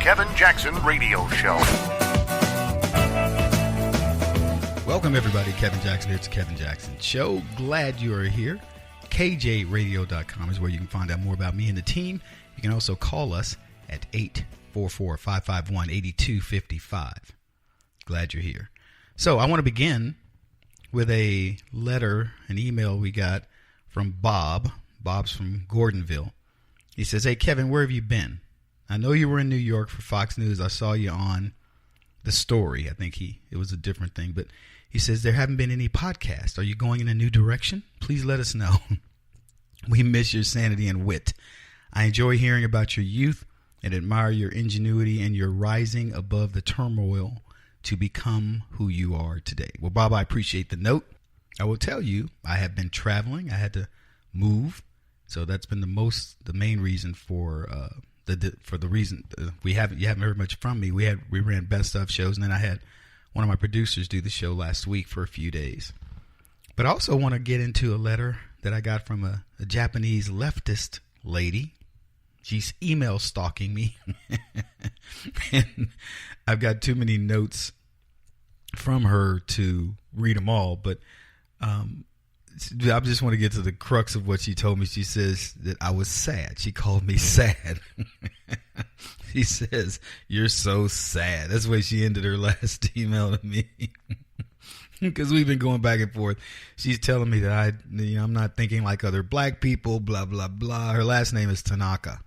Kevin Jackson Radio Show. Welcome, everybody. Kevin Jackson here. It's the Kevin Jackson Show. Glad you are here. KJRadio.com is where you can find out more about me and the team. You can also call us at 844-551-8255. Glad you're here. So I want to begin with a letter, an email we got from Bob. Bob's from Gordonville. He says, "Hey, Kevin, where have you been? I know you were in New York for Fox News. I saw you on The Story." I think it was a different thing, but he says, "There haven't been any podcasts. Are you going in a new direction? Please let us know. We miss your sanity and wit. I enjoy hearing about your youth and admire your ingenuity and your rising above the turmoil to become who you are today." Well, Bob, I appreciate the note. I will tell you, I have been traveling. I had to move. So that's been the main reason for the reason you haven't heard much from me. We ran best of shows, and then I had one of my producers do the show last week for a few days. But I also want to get into a letter that I got from a Japanese leftist lady. She's email stalking me, and I've got too many notes from her to read them all. But I just want to get to the crux of what she told me. She says that I was sad. She called me sad. She says, "You're so sad." That's the way she ended her last email to me. Because we've been going back and forth. She's telling me that I'm not thinking like other black people, blah, blah, blah. Her last name is Tanaka,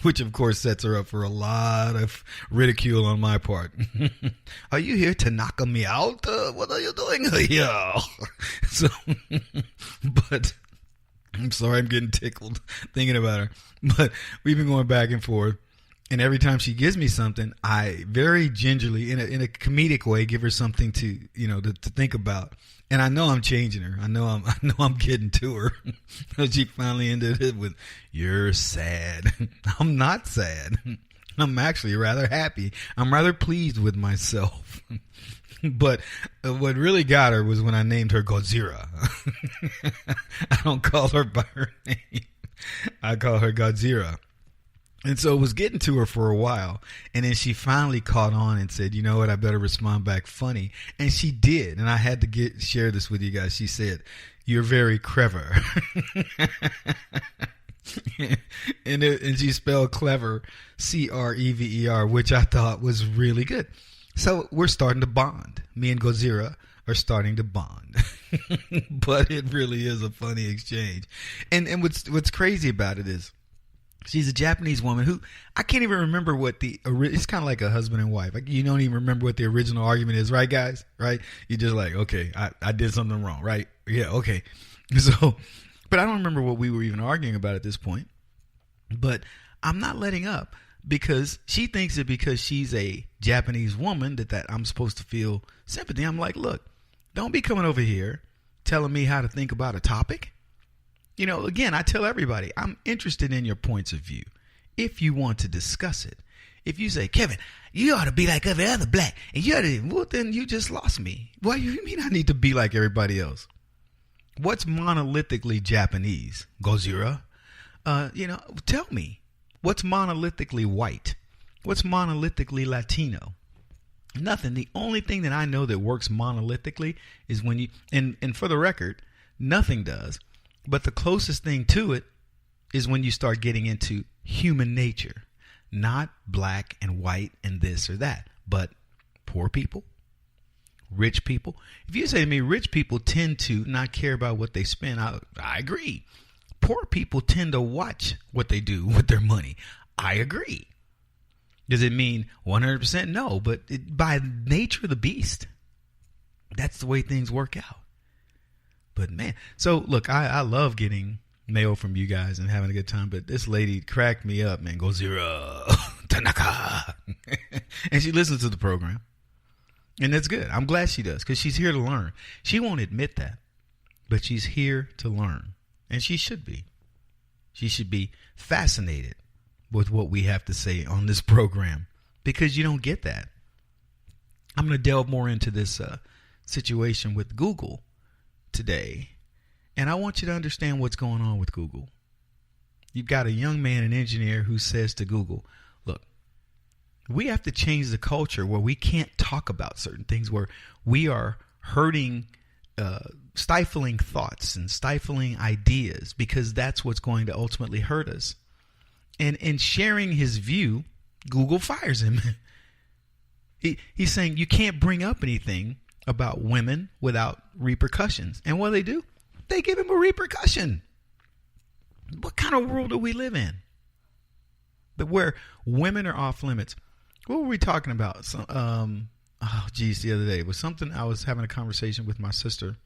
which of course sets her up for a lot of ridicule on my part. "Are you here to knock me out? What are you doing here?" So, but I'm sorry, I'm getting tickled thinking about her. But we've been going back and forth. And every time she gives me something, I very gingerly, in a comedic way, give her something to think about. And I know I'm changing her. I know I'm getting to her. She finally ended it with, "You're sad." I'm not sad. I'm actually rather happy. I'm rather pleased with myself. But what really got her was when I named her Godzilla. I don't call her by her name. I call her Godzilla. And so it was getting to her for a while. And then she finally caught on and said, "You know what? I better respond back funny." And she did. And I had to share this with you guys. She said, "You're very clever." and she spelled clever, Crever, which I thought was really good. So we're starting to bond. Me and Godzilla are starting to bond. But it really is a funny exchange. And what's crazy about it is, she's a Japanese woman who I can't even remember what it's kind of like a husband and wife. Like, you don't even remember what the original argument is, right, guys? Right? You're just like, okay, I did something wrong, right? Yeah, okay. So, but I don't remember what we were even arguing about at this point. But I'm not letting up because she thinks that because she's a Japanese woman that I'm supposed to feel sympathy. I'm like, look, don't be coming over here telling me how to think about a topic. Again, I tell everybody, I'm interested in your points of view. If you want to discuss it, if you say, "Kevin, you ought to be like every other black," and then you just lost me. What do you mean I need to be like everybody else? What's monolithically Japanese? Godzilla? Tell me. What's monolithically white? What's monolithically Latino? Nothing. The only thing that I know that works monolithically is when you, and for the record, nothing does. But the closest thing to it is when you start getting into human nature, not black and white and this or that, but poor people, rich people. If you say to me, rich people tend to not care about what they spend, I agree. Poor people tend to watch what they do with their money. I agree. Does it mean 100%? No, but by nature of the beast, that's the way things work out. But man, so look, I love getting mail from you guys and having a good time, but this lady cracked me up, man. Godzilla, Tanaka. And she listens to the program. And that's good. I'm glad she does because she's here to learn. She won't admit that, but she's here to learn. And she should be. She should be fascinated with what we have to say on this program because you don't get that. I'm going to delve more into this situation with Google today, and I want you to understand what's going on with Google. You've got a young man, an engineer, who says to Google, "Look, We have to change the culture where we can't talk about certain things, where we are hurting, stifling thoughts and stifling ideas, because that's what's going to ultimately hurt us. And in sharing his view, Google fires him. He's saying you can't bring up anything about women without repercussions. And what do? They give him a repercussion. What kind of world do we live in? But where women are off limits. What were we talking about? The other day. It was something, I was having a conversation with my sister,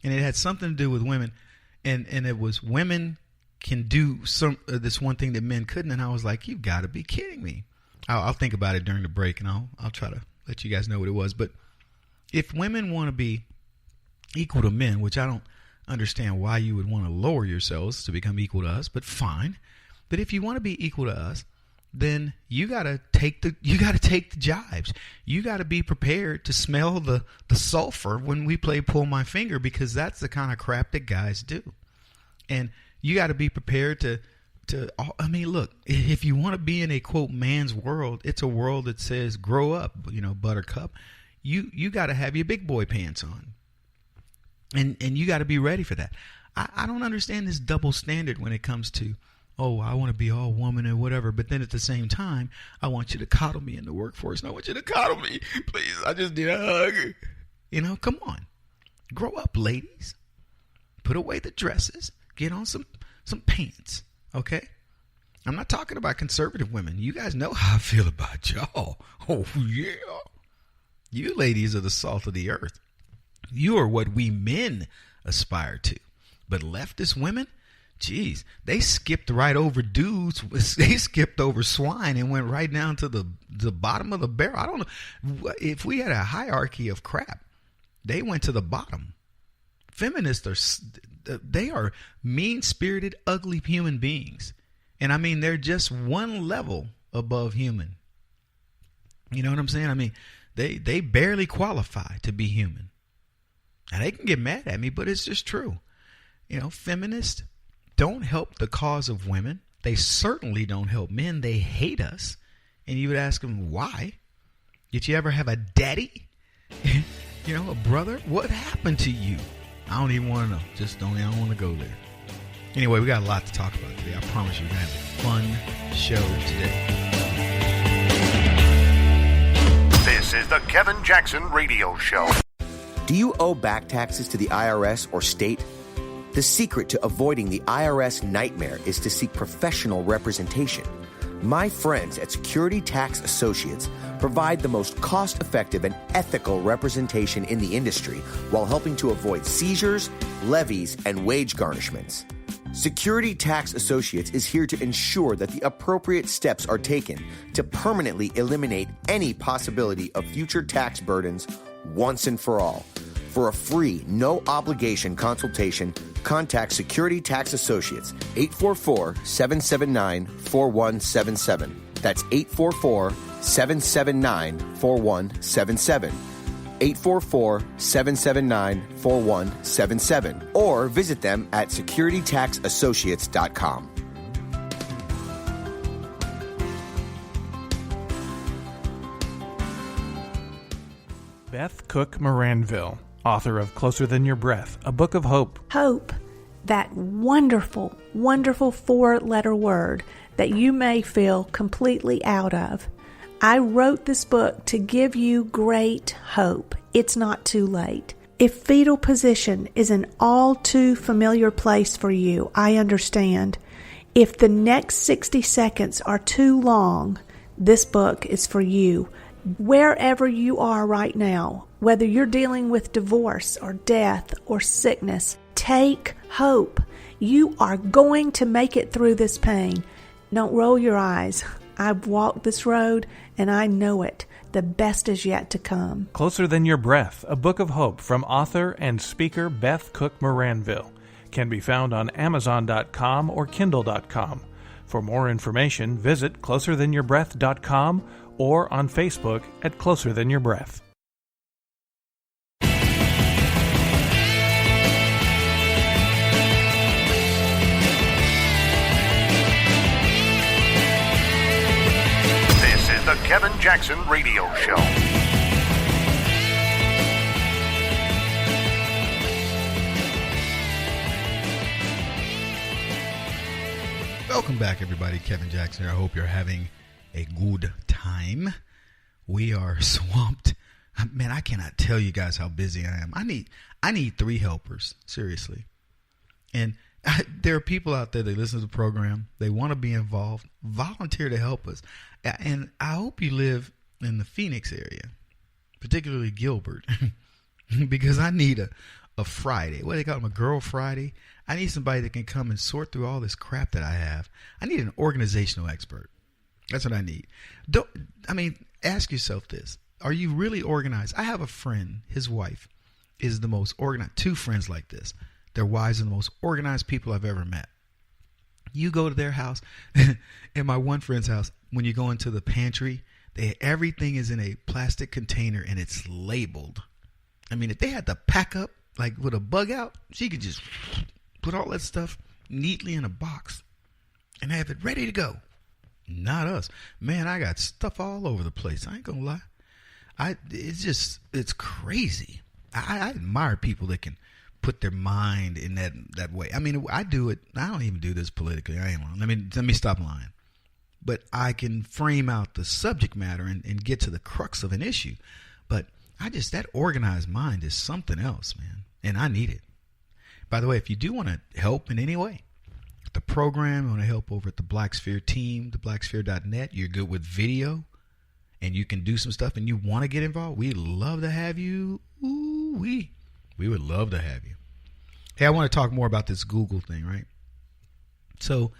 and it had something to do with women. And it was women can do this one thing that men couldn't. And I was like, you've got to be kidding me. I'll think about it during the break, and I'll try to let you guys know what it was. But if women want to be equal to men, which I don't understand why you would want to lower yourselves to become equal to us, but fine. But if you want to be equal to us, then you got to take the jibes. You got to be prepared to smell the sulfur when we play Pull My Finger, because that's the kind of crap that guys do. And you got to be prepared to look, if you want to be in a quote man's world, it's a world that says grow up, buttercup. You got to have your big boy pants on. And you got to be ready for that. I don't understand this double standard when it comes to, I want to be all woman and whatever, but then at the same time, I want you to coddle me in the workforce. And I want you to coddle me. Please, I just need a hug. Come on. Grow up, ladies. Put away the dresses. Get on some pants, okay? I'm not talking about conservative women. You guys know how I feel about y'all. Oh, yeah. You ladies are the salt of the earth. You are what we men aspire to. But leftist women, geez, they skipped right over dudes. They skipped over swine and went right down to the bottom of the barrel. I don't know. If we had a hierarchy of crap, they went to the bottom. Feminists they are mean-spirited, ugly human beings. And I mean, they're just one level above human. You know what I'm saying? I mean, they barely qualify to be human. Now, they can get mad at me, but it's just true. Feminists don't help the cause of women. They certainly don't help men. They hate us. And you would ask them, why? Did you ever have a daddy? A brother? What happened to you? I don't even want to know. I don't want to go there. Anyway, we got a lot to talk about today. I promise you we're going to have a fun show today. This is the Kevin Jackson Radio Show. Do you owe back taxes to the IRS or state? The secret to avoiding the IRS nightmare is to seek professional representation. My friends at Security Tax Associates provide the most cost-effective and ethical representation in the industry while helping to avoid seizures, levies, and wage garnishments. Security Tax Associates is here to ensure that the appropriate steps are taken to permanently eliminate any possibility of future tax burdens once and for all. For a free, no-obligation consultation, contact Security Tax Associates, 844-779-4177. That's 844-779-4177. 844-779-4177. Or visit them at securitytaxassociates.com. Beth Cook Moranville, author of Closer Than Your Breath, a book of hope. Hope, that wonderful, wonderful 4-letter word that you may feel completely out of. I wrote this book to give you great hope. It's not too late. If fetal position is an all too familiar place for you, I understand. If the next 60 seconds are too long, this book is for you. Wherever you are right now, whether you're dealing with divorce or death or sickness, take hope. You are going to make it through this pain. Don't roll your eyes. I've walked this road and I know it. The best is yet to come. Closer Than Your Breath, a book of hope from author and speaker Beth Cook Moranville, can be found on Amazon.com or Kindle.com. For more information, visit closerthanyourBreath.com or on Facebook at Closer Than Your Breath. This is the Kevin Jackson Radio Show. Welcome back, everybody. Kevin Jackson here. I hope you're having a good time. We are swamped. Man, I cannot tell you guys how busy I am. I need 3 helpers, seriously. And there are people out there that listen to the program. They want to be involved. Volunteer to help us. And I hope you live in the Phoenix area, particularly Gilbert, because I need a Friday. What do they call them? A girl Friday? I need somebody that can come and sort through all this crap that I have. I need an organizational expert. That's what I need. Ask yourself this. Are you really organized? I have a friend, his wife is the most organized. 2 friends like this. Their wives are the most organized people I've ever met. You go to their house, in my one friend's house, when you go into the pantry, everything is in a plastic container and it's labeled. I mean, if they had to pack up like with a bug out, she could just put all that stuff neatly in a box and have it ready to go. Not us. Man, I got stuff all over the place. I ain't gonna lie. It's crazy. I admire people that can put their mind in that way. I mean, I do it. I don't even do this politically. I ain't lying. Let me stop lying. But I can frame out the subject matter and get to the crux of an issue. But that organized mind is something else, man. And I need it. By the way, if you do want to help in any way, the program, you want to help over at the Black Sphere team, theblacksphere.net, you're good with video, and you can do some stuff, and you want to get involved, we'd love to have you. We would love to have you. Hey, I want to talk more about this Google thing, right? So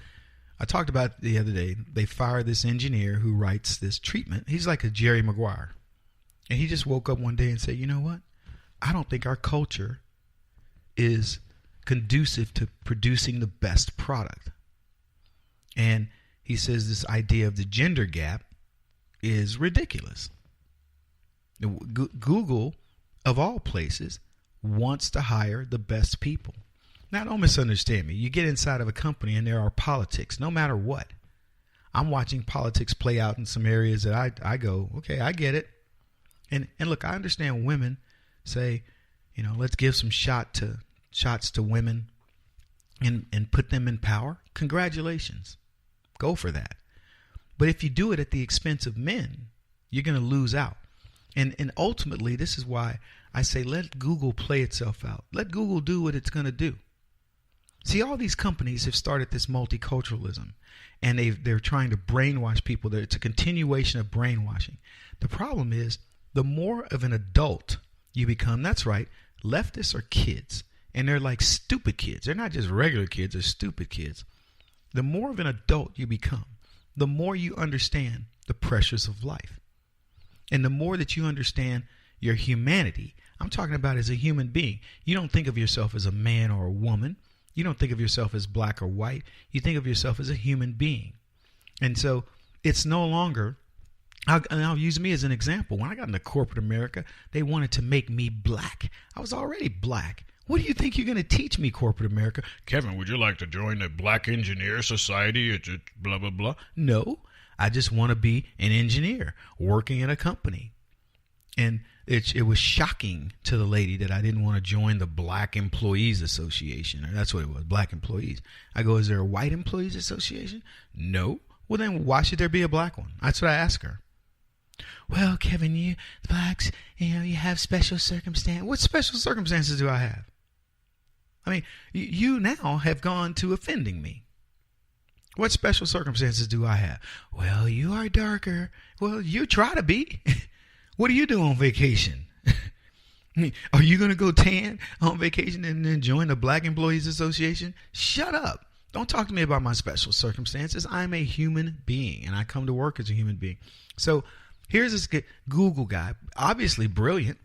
I talked about it the other day. They fired this engineer who writes this treatment. He's like a Jerry Maguire. And he just woke up one day and said, you know what? I don't think our culture is conducive to producing the best product. And he says this idea of the gender gap is ridiculous. Google, of all places, wants to hire the best people. Now, don't misunderstand me. You get inside of a company and there are politics, no matter what. I'm watching politics play out in some areas that I go, okay, I get it. And look, I understand women say, let's give some shots to women and put them in power. Congratulations. Go for that. But if you do it at the expense of men, you're going to lose out. And ultimately, this is why I say let Google play itself out. Let Google do what it's going to do. See, all these companies have started this multiculturalism, and they're trying to brainwash people. It's a continuation of brainwashing. The problem is, the more of an adult you become, that's right, leftists are kids, and they're like stupid kids. They're not just regular kids, they're stupid kids. The more of an adult you become, the more you understand the pressures of life. And the more that you understand your humanity, I'm talking about as a human being. You don't think of yourself as a man or a woman. You don't think of yourself as black or white. You think of yourself as a human being. And so it's no longer, I'll use me as an example. When I got into corporate America, they wanted to make me black. I was already black. What do you think you're going to teach me, corporate America? Kevin, would you like to join the Black Engineer Society? It's blah, blah, blah. No, I just want to be an engineer working in a company. And it was shocking to the lady that I didn't want to join the Black Employees Association. That's what it was, Black Employees. I go, is there a White Employees Association? No. Well, then why should there be a black one? That's what I asked her. Well, Kevin, the blacks, you have special circumstances. What special circumstances do I have? I mean, you now have gone to offending me. What special circumstances do I have? Well, you are darker. Well, you try to be. What do you do on vacation? Are you going to go tan on vacation and then join the Black Employees Association? Shut up. Don't talk to me about my special circumstances. I'm a human being, and I come to work as a human being. So here's this Google guy, obviously brilliant.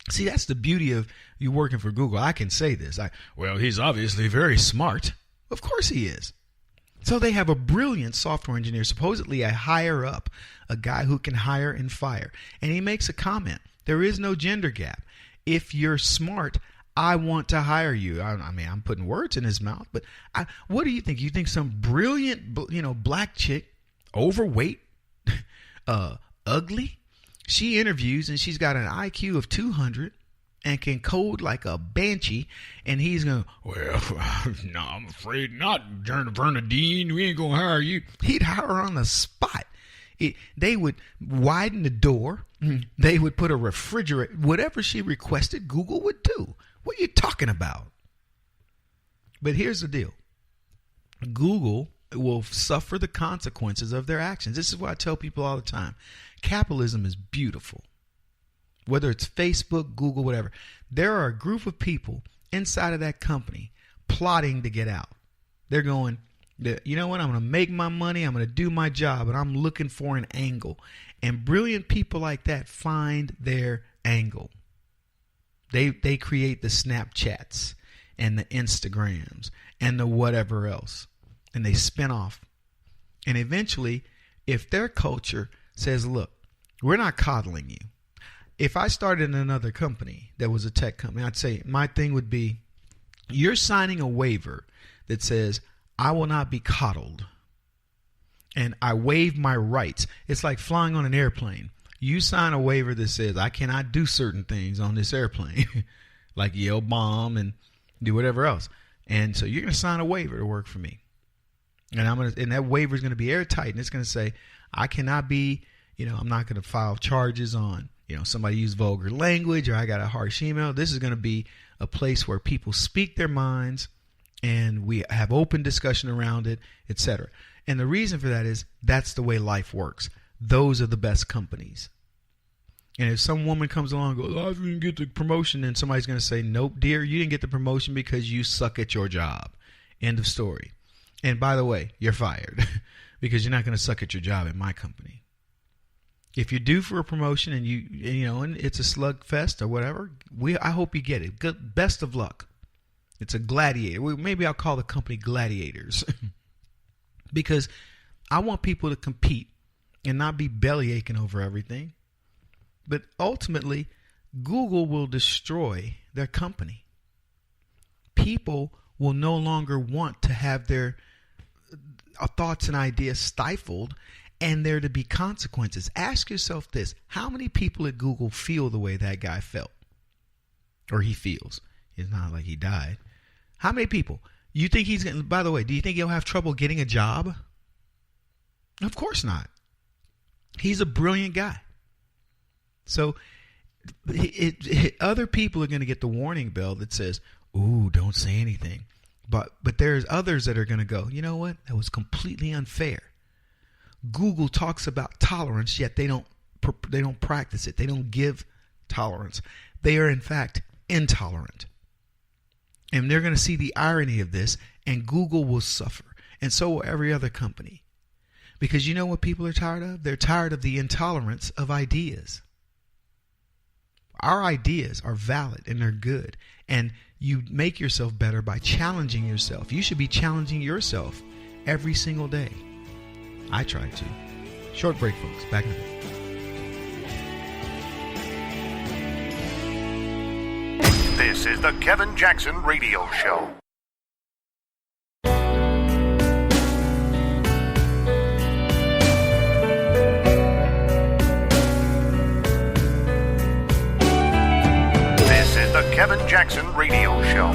See, that's the beauty of you working for Google. I can say this. Well, he's obviously very smart. Of course he is. So they have a brilliant software engineer, supposedly a higher up, a guy who can hire and fire. And he makes a comment. There is no gender gap. If you're smart, I want to hire you. I mean, I'm putting words in his mouth, but what do you think? You think some brilliant, black chick, overweight, ugly. She interviews, and she's got an IQ of 200 and can code like a banshee. And he's going, well, no, I'm afraid not, Bernadine. We ain't going to hire you. He'd hire her on the spot. They would widen the door. They would put a refrigerator. Whatever she requested, Google would do. What are you talking about? But here's the deal. Google will suffer the consequences of their actions. This is what I tell people all the time. Capitalism is beautiful. Whether it's Facebook, Google, whatever. There are a group of people inside of that company plotting to get out. They're going, you know what? I'm going to make my money. I'm going to do my job. And I'm looking for an angle. And brilliant people like that find their angle. They create the Snapchats and the Instagrams and the whatever else. And they spin off. And eventually, if their culture says, look, we're not coddling you. If I started another company that was a tech company, I'd say my thing would be, you're signing a waiver that says, I will not be coddled. And I waive my rights. It's like flying on an airplane. You sign a waiver that says, I cannot do certain things on this airplane, like yell bomb and do whatever else. And so you're going to sign a waiver to work for me. And that waiver is going to be airtight, and it's going to say, I cannot be, I'm not going to file charges on, somebody used vulgar language, or I got a harsh email. This is going to be a place where people speak their minds, and we have open discussion around it, etc. And the reason for that is that's the way life works. Those are the best companies. And if some woman comes along and goes, I didn't get the promotion, then somebody's going to say, nope, dear, you didn't get the promotion because you suck at your job. End of story. And by the way, you're fired because you're not going to suck at your job at my company. If you're due for a promotion and and it's a slugfest or whatever, I hope you get it. Good, best of luck. It's a gladiator. Maybe I'll call the company Gladiators because I want people to compete and not be belly aching over everything. But ultimately, Google will destroy their company. People will no longer want to have their thoughts and ideas stifled, and there to be consequences. Ask yourself this. How many people at Google feel the way that guy felt? Or he feels. It's not like he died. How many people? You think he's going to, by the way, do you think he'll have trouble getting a job? Of course not. He's a brilliant guy. So other people are going to get the warning bell that says, ooh, don't say anything. But there's others that are going to go, you know what? That was completely unfair. Google talks about tolerance, yet they don't practice it. They don't give tolerance. They are, in fact, intolerant. And they're going to see the irony of this, and Google will suffer. And so will every other company. Because you know what people are tired of? They're tired of the intolerance of ideas. Our ideas are valid and they're good. And you make yourself better by challenging yourself. You should be challenging yourself every single day. I try to. Short break, folks. Back in a bit. This is the Kevin Jackson Radio Show. This is the Kevin Jackson Radio Show.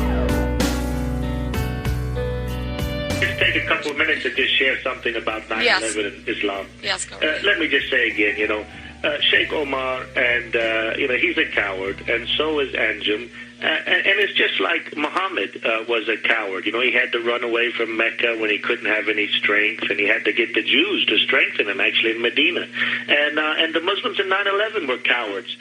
Just take a couple of minutes and just share something about 9/11 and Islam. Yes, go ahead. Let me just say again, Sheikh Omar, and he's a coward, and so is Anjem. And it's just like Muhammad was a coward. He had to run away from Mecca when he couldn't have any strength, and he had to get the Jews to strengthen him, actually, in Medina. And the Muslims in 9/11 were cowards.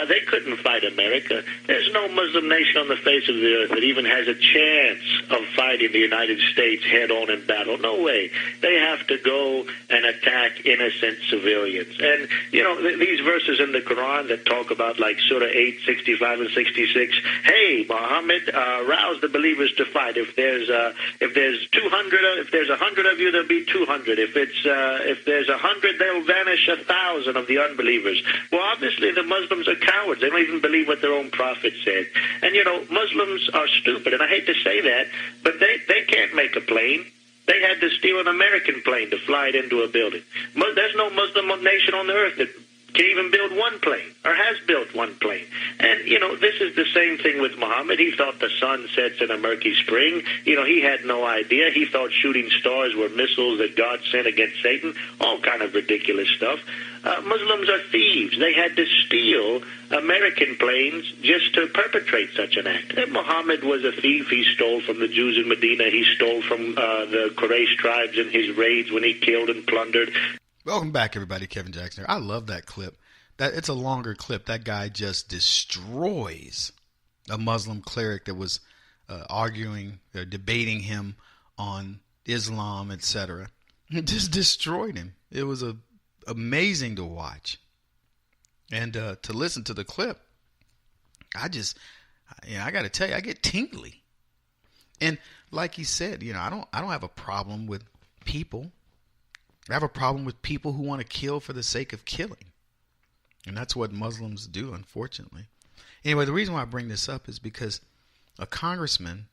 They couldn't fight America. There's no Muslim nation on the face of the earth that even has a chance of fighting the United States head-on in battle. No way. They have to go and attack innocent civilians. And, these verses in the Quran that talk about, like, Surah 8, 65 and 66, hey, Muhammad, rouse the believers to fight. If there's 200, if there's 100 of you, there'll be 200. If there's 100, they'll vanish 1,000 of the unbelievers. Well, obviously the Muslims are cowards. They don't even believe what their own prophet said. And Muslims are stupid, and I hate to say that, but they can't make a plane. They had to steal an American plane to fly it into a building. There's no Muslim nation on the earth that can even build one plane or has built one plane. And, this is the same thing with Muhammad. He thought the sun sets in a murky spring. He had no idea. He thought shooting stars were missiles that God sent against Satan, all kind of ridiculous stuff. Muslims are thieves. They had to steal American planes just to perpetrate such an act. And Muhammad was a thief. He stole from the Jews in Medina. He stole from the Quraysh tribes in his raids when he killed and plundered. Welcome back, everybody. Kevin Jackson here. I love that clip. It's a longer clip. That guy just destroys a Muslim cleric that was arguing, debating him on Islam, etc. Just destroyed him. It was amazing to watch, and to listen to the clip. I got to tell you, I get tingly. And like he said, I don't have a problem with people. I have a problem with people who want to kill for the sake of killing. And that's what Muslims do, unfortunately. Anyway, the reason why I bring this up is because a congressman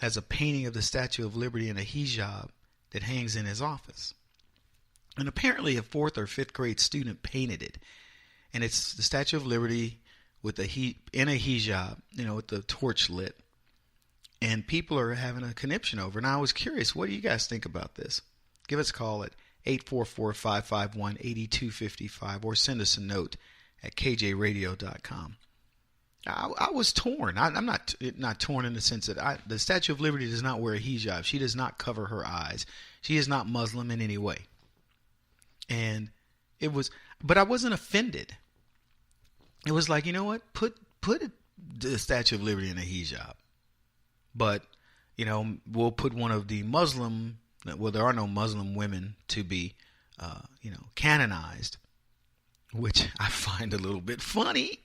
has a painting of the Statue of Liberty in a hijab that hangs in his office. And apparently a 4th or 5th grade student painted it. And it's the Statue of Liberty with in a hijab, with the torch lit. And people are having a conniption over. And I was curious, what do you guys think about this? Give us a call at 844-551-8255 or send us a note at kjradio.com. I was torn. I'm not torn in the sense that the Statue of Liberty does not wear a hijab. She does not cover her eyes. She is not Muslim in any way. And but I wasn't offended. It was like, you know what? Put the Statue of Liberty in a hijab. But, we'll put one of the Muslim. Well, there are no Muslim women to be, canonized, which I find a little bit funny.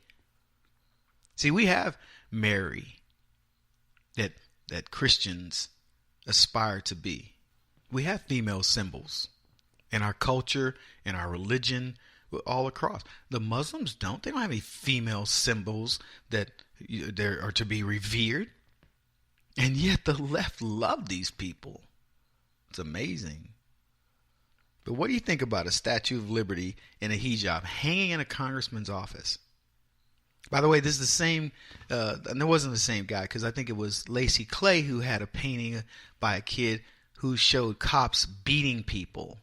See, we have Mary that Christians aspire to be. We have female symbols in our culture, in our religion, all across. The Muslims don't. They don't have any female symbols that are to be revered. And yet the left love these people. It's amazing. But what do you think about a Statue of Liberty in a hijab hanging in a congressman's office? By the way, this is the same, and it wasn't the same guy, because I think it was Lacey Clay who had a painting by a kid who showed cops beating people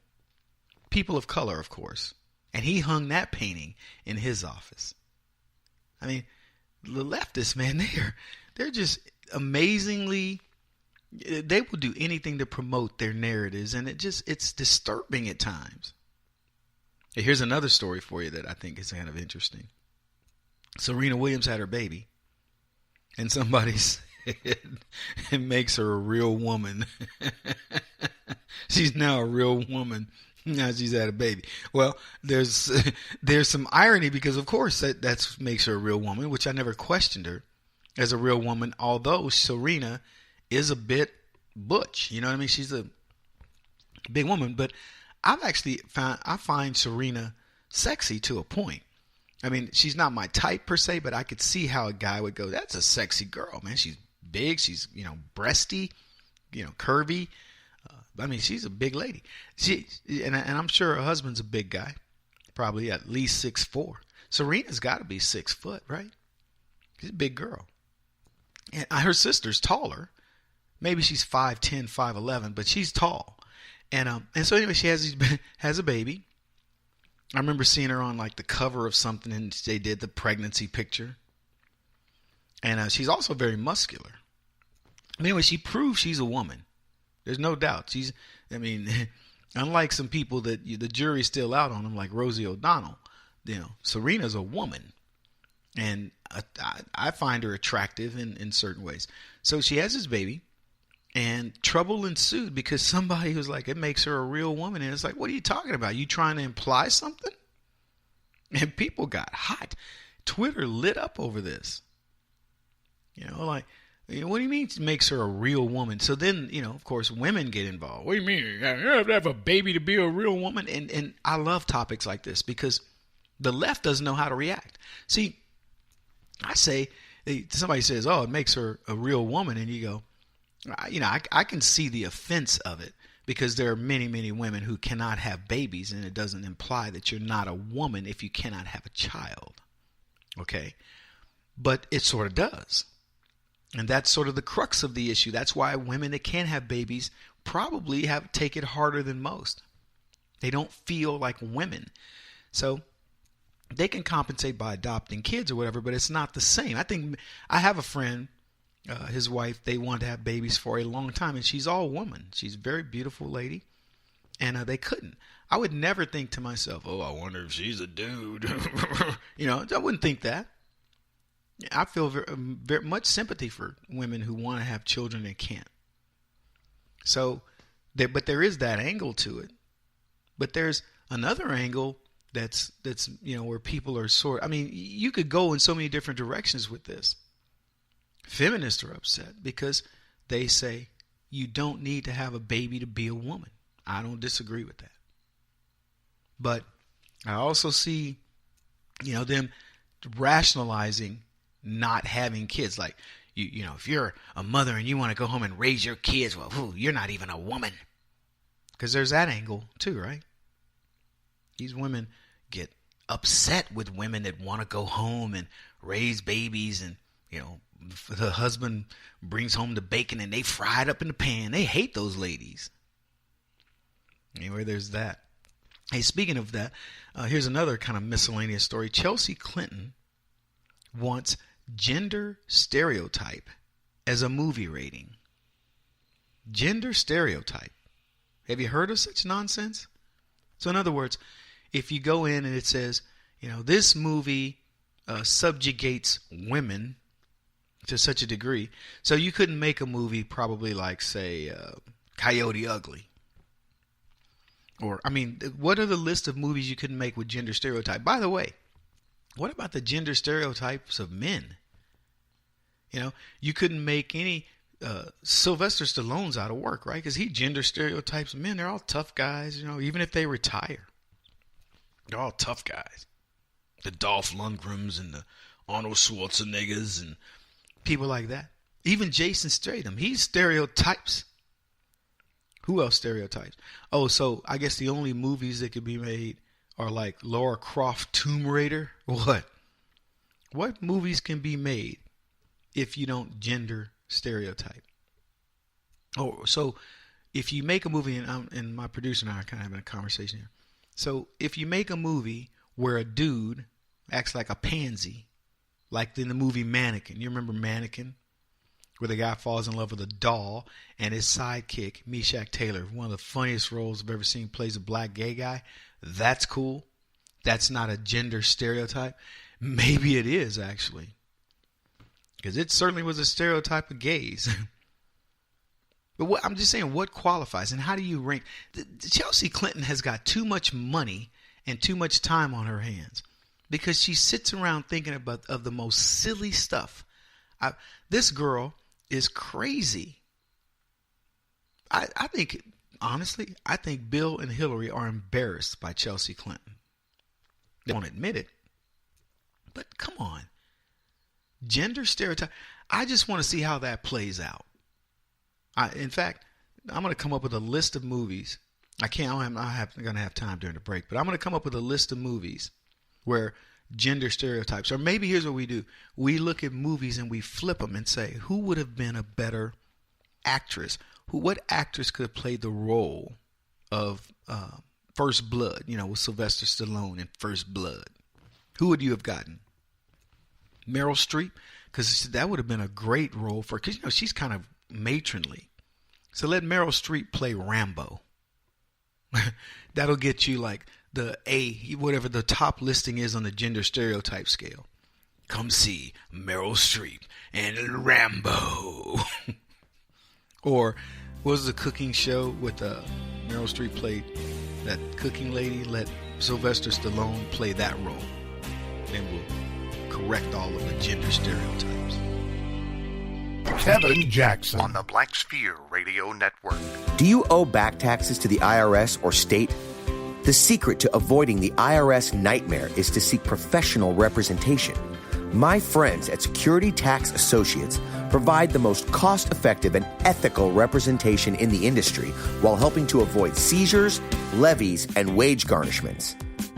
of color, of course. And he hung that painting in his office. I mean, the leftists, man, they're just amazingly... They will do anything to promote their narratives, and it's disturbing at times. Here's another story for you that I think is kind of interesting. Serena Williams had her baby, and somebody said it makes her a real woman. She's now a real woman. Now she's had a baby. Well, there's some irony because, of course, that makes her a real woman, which I never questioned her as a real woman, although Serena is a bit butch. You know what I mean? She's a big woman, but I find Serena sexy to a point. I mean, she's not my type per se, but I could see how a guy would go, that's a sexy girl, man. She's big. She's, breasty, curvy. I mean, she's a big lady. And I'm sure her husband's a big guy, probably at least 6'4". Serena's got to be 6 foot, right? She's a big girl. And her sister's taller. Maybe she's 5'10", 5'11", but she's tall. And so anyway, she has a baby. I remember seeing her on like the cover of something, and they did the pregnancy picture. And she's also very muscular. But anyway, she proves she's a woman. There's no doubt. Unlike some people that the jury's still out on them, like Rosie O'Donnell, Serena's a woman. And I find her attractive in certain ways. So she has this baby. And trouble ensued because somebody was like, it makes her a real woman. And it's like, what are you talking about? You trying to imply something? And people got hot. Twitter lit up over this. What do you mean it makes her a real woman? So then, of course, women get involved. What do you mean? You have to have a baby to be a real woman? And I love topics like this because the left doesn't know how to react. See, I say, somebody says, oh, it makes her a real woman. And you go, I can see the offense of it, because there are many, many women who cannot have babies, and it doesn't imply that you're not a woman if you cannot have a child. Okay? But it sort of does. And that's sort of the crux of the issue. That's why women that can't have babies probably take it harder than most. They don't feel like women. So they can compensate by adopting kids or whatever, but it's not the same. I have a friend, his wife, they wanted to have babies for a long time, and she's all woman. She's a very beautiful lady, and they couldn't. I would never think to myself, oh, I wonder if she's a dude. I wouldn't think that. I feel very, very much sympathy for women who want to have children and can't. So, but there is that angle to it. But there's another angle that's where people are you could go in so many different directions with this. Feminists are upset because they say you don't need to have a baby to be a woman. I don't disagree with that. But I also see, them rationalizing not having kids. Like, if you're a mother and you want to go home and raise your kids, well, you're not even a woman. Because there's that angle too, right? These women get upset with women that want to go home and raise babies, and the husband brings home the bacon and they fry it up in the pan. They hate those ladies. Anyway, there's that. Hey, speaking of that, here's another kind of miscellaneous story. Chelsea Clinton wants gender stereotype as a movie rating. Gender stereotype. Have you heard of such nonsense? So in other words, if you go in and it says, this movie subjugates women to such a degree, so you couldn't make a movie probably like, say, Coyote Ugly. Or, what are the list of movies you couldn't make with gender stereotype? By the way, what about the gender stereotypes of men? You couldn't make any Sylvester Stallone's out of work, right? Because he gender stereotypes men. They're all tough guys, even if they retire. They're all tough guys. The Dolph Lundgrens and the Arnold Schwarzeneggers and people like that. Even Jason Statham, he stereotypes. Who else stereotypes? Oh, so I guess the only movies that could be made are like Lara Croft Tomb Raider. What movies can be made if you don't gender stereotype? Oh, so if you make a movie, and my producer and I are kind of having a conversation here. So if you make a movie where a dude acts like a pansy, like in the movie Mannequin. You remember Mannequin? Where the guy falls in love with a doll, and his sidekick, Meshach Taylor, one of the funniest roles I've ever seen, plays a black gay guy. That's cool. That's not a gender stereotype. Maybe it is, actually. Because it certainly was a stereotype of gays. But I'm just saying, what qualifies and how do you rank? Chelsea Clinton has got too much money and too much time on her hands because she sits around thinking of the most silly stuff. This girl is crazy. I think, honestly, I think Bill and Hillary are embarrassed by Chelsea Clinton. They won't admit it. But come on. Gender stereotype. I just want to see how that plays out. In fact, I'm going to come up with a list of movies. I'm not going to have time during the break, but I'm going to come up with a list of movies where gender stereotypes, or maybe here's what we do. We look at movies and we flip them and say, who would have been a better actress? What actress could have played the role of First Blood, with Sylvester Stallone in First Blood? Who would you have gotten? Meryl Streep? Because that would have been a great role for, because she's kind of matronly. So let Meryl Streep play Rambo. That'll get you like the whatever the top listing is on the gender stereotype scale. Come see Meryl Streep and Rambo. Or what was the cooking show with Meryl Streep played that cooking lady? Let Sylvester Stallone play that role. Then we'll correct all of the gender stereotypes. Kevin Jackson on the Black Sphere Radio Network. Do you owe back taxes to the IRS or state? The secret to avoiding the IRS nightmare is to seek professional representation. My friends at Security Tax Associates provide the most cost-effective and ethical representation in the industry while helping to avoid seizures, levies, and wage garnishments.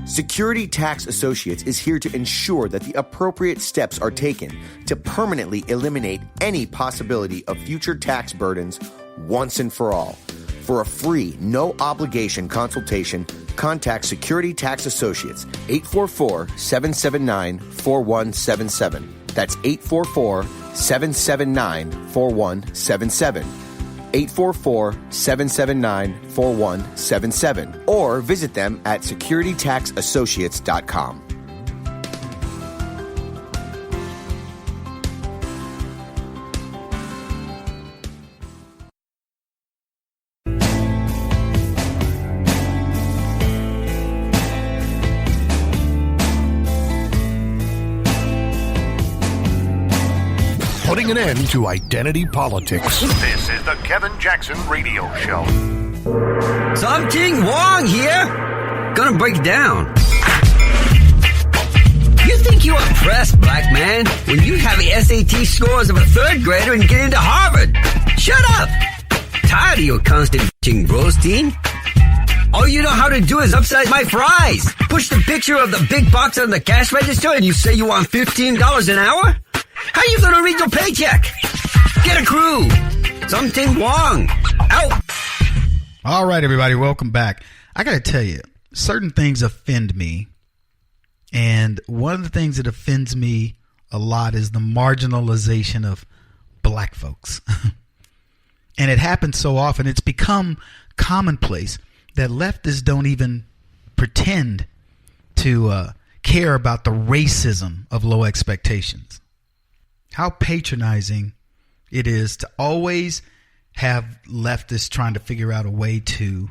Security Tax Associates is here to ensure that the appropriate steps are taken to permanently eliminate any possibility of future tax burdens once and for all. For a free, no-obligation consultation, contact Security Tax Associates, 844-779-4177. That's 844-779-4177. 844-779-4177. Or visit them at securitytaxassociates.com. Putting an end to identity politics. This is the Kevin Jackson Radio Show. Something wrong here. Gonna break it down. You think you impressed, black man, when you have the SAT scores of a third grader and get into Harvard? Shut up. Tired of your constant bitching, Brostein. All you know how to do is upsize my fries. Push the picture of the big box on the cash register and you say you want $15 an hour? How you gonna read your paycheck? Get a crew. Something wrong. Out. All right, everybody, welcome back. I got to tell you, certain things offend me. And one of the things that offends me a lot is the marginalization of black folks. And it happens so often. It's become commonplace that leftists don't even pretend to care about the racism of low expectations. How patronizing it is to always have leftists trying to figure out a way to,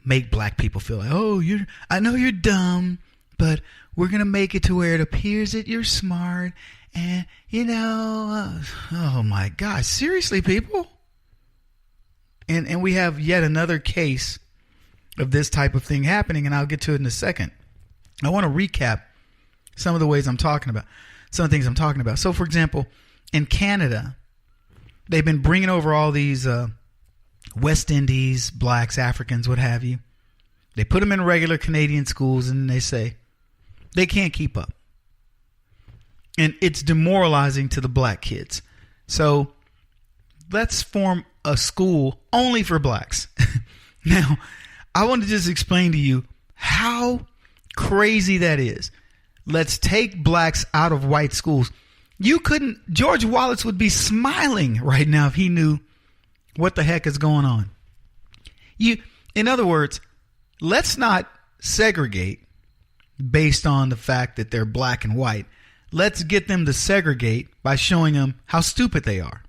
make black people feel like, oh, I know you're dumb, but we're going to make it to where it appears that you're smart. And, oh my gosh, seriously, people? And we have yet another case of this type of thing happening, and I'll get to it in a second. I want to recap some of the things I'm talking about. So, for example, in Canada, they've been bringing over all these West Indies, blacks, Africans, what have you. They put them in regular Canadian schools, and they say they can't keep up. And it's demoralizing to the black kids. So let's form a school only for blacks. Now, I want to just explain to you how crazy that is. Let's take blacks out of white schools. George Wallace would be smiling right now if he knew what the heck is going on. In other words, let's not segregate based on the fact that they're black and white. Let's get them to segregate by showing them how stupid they are.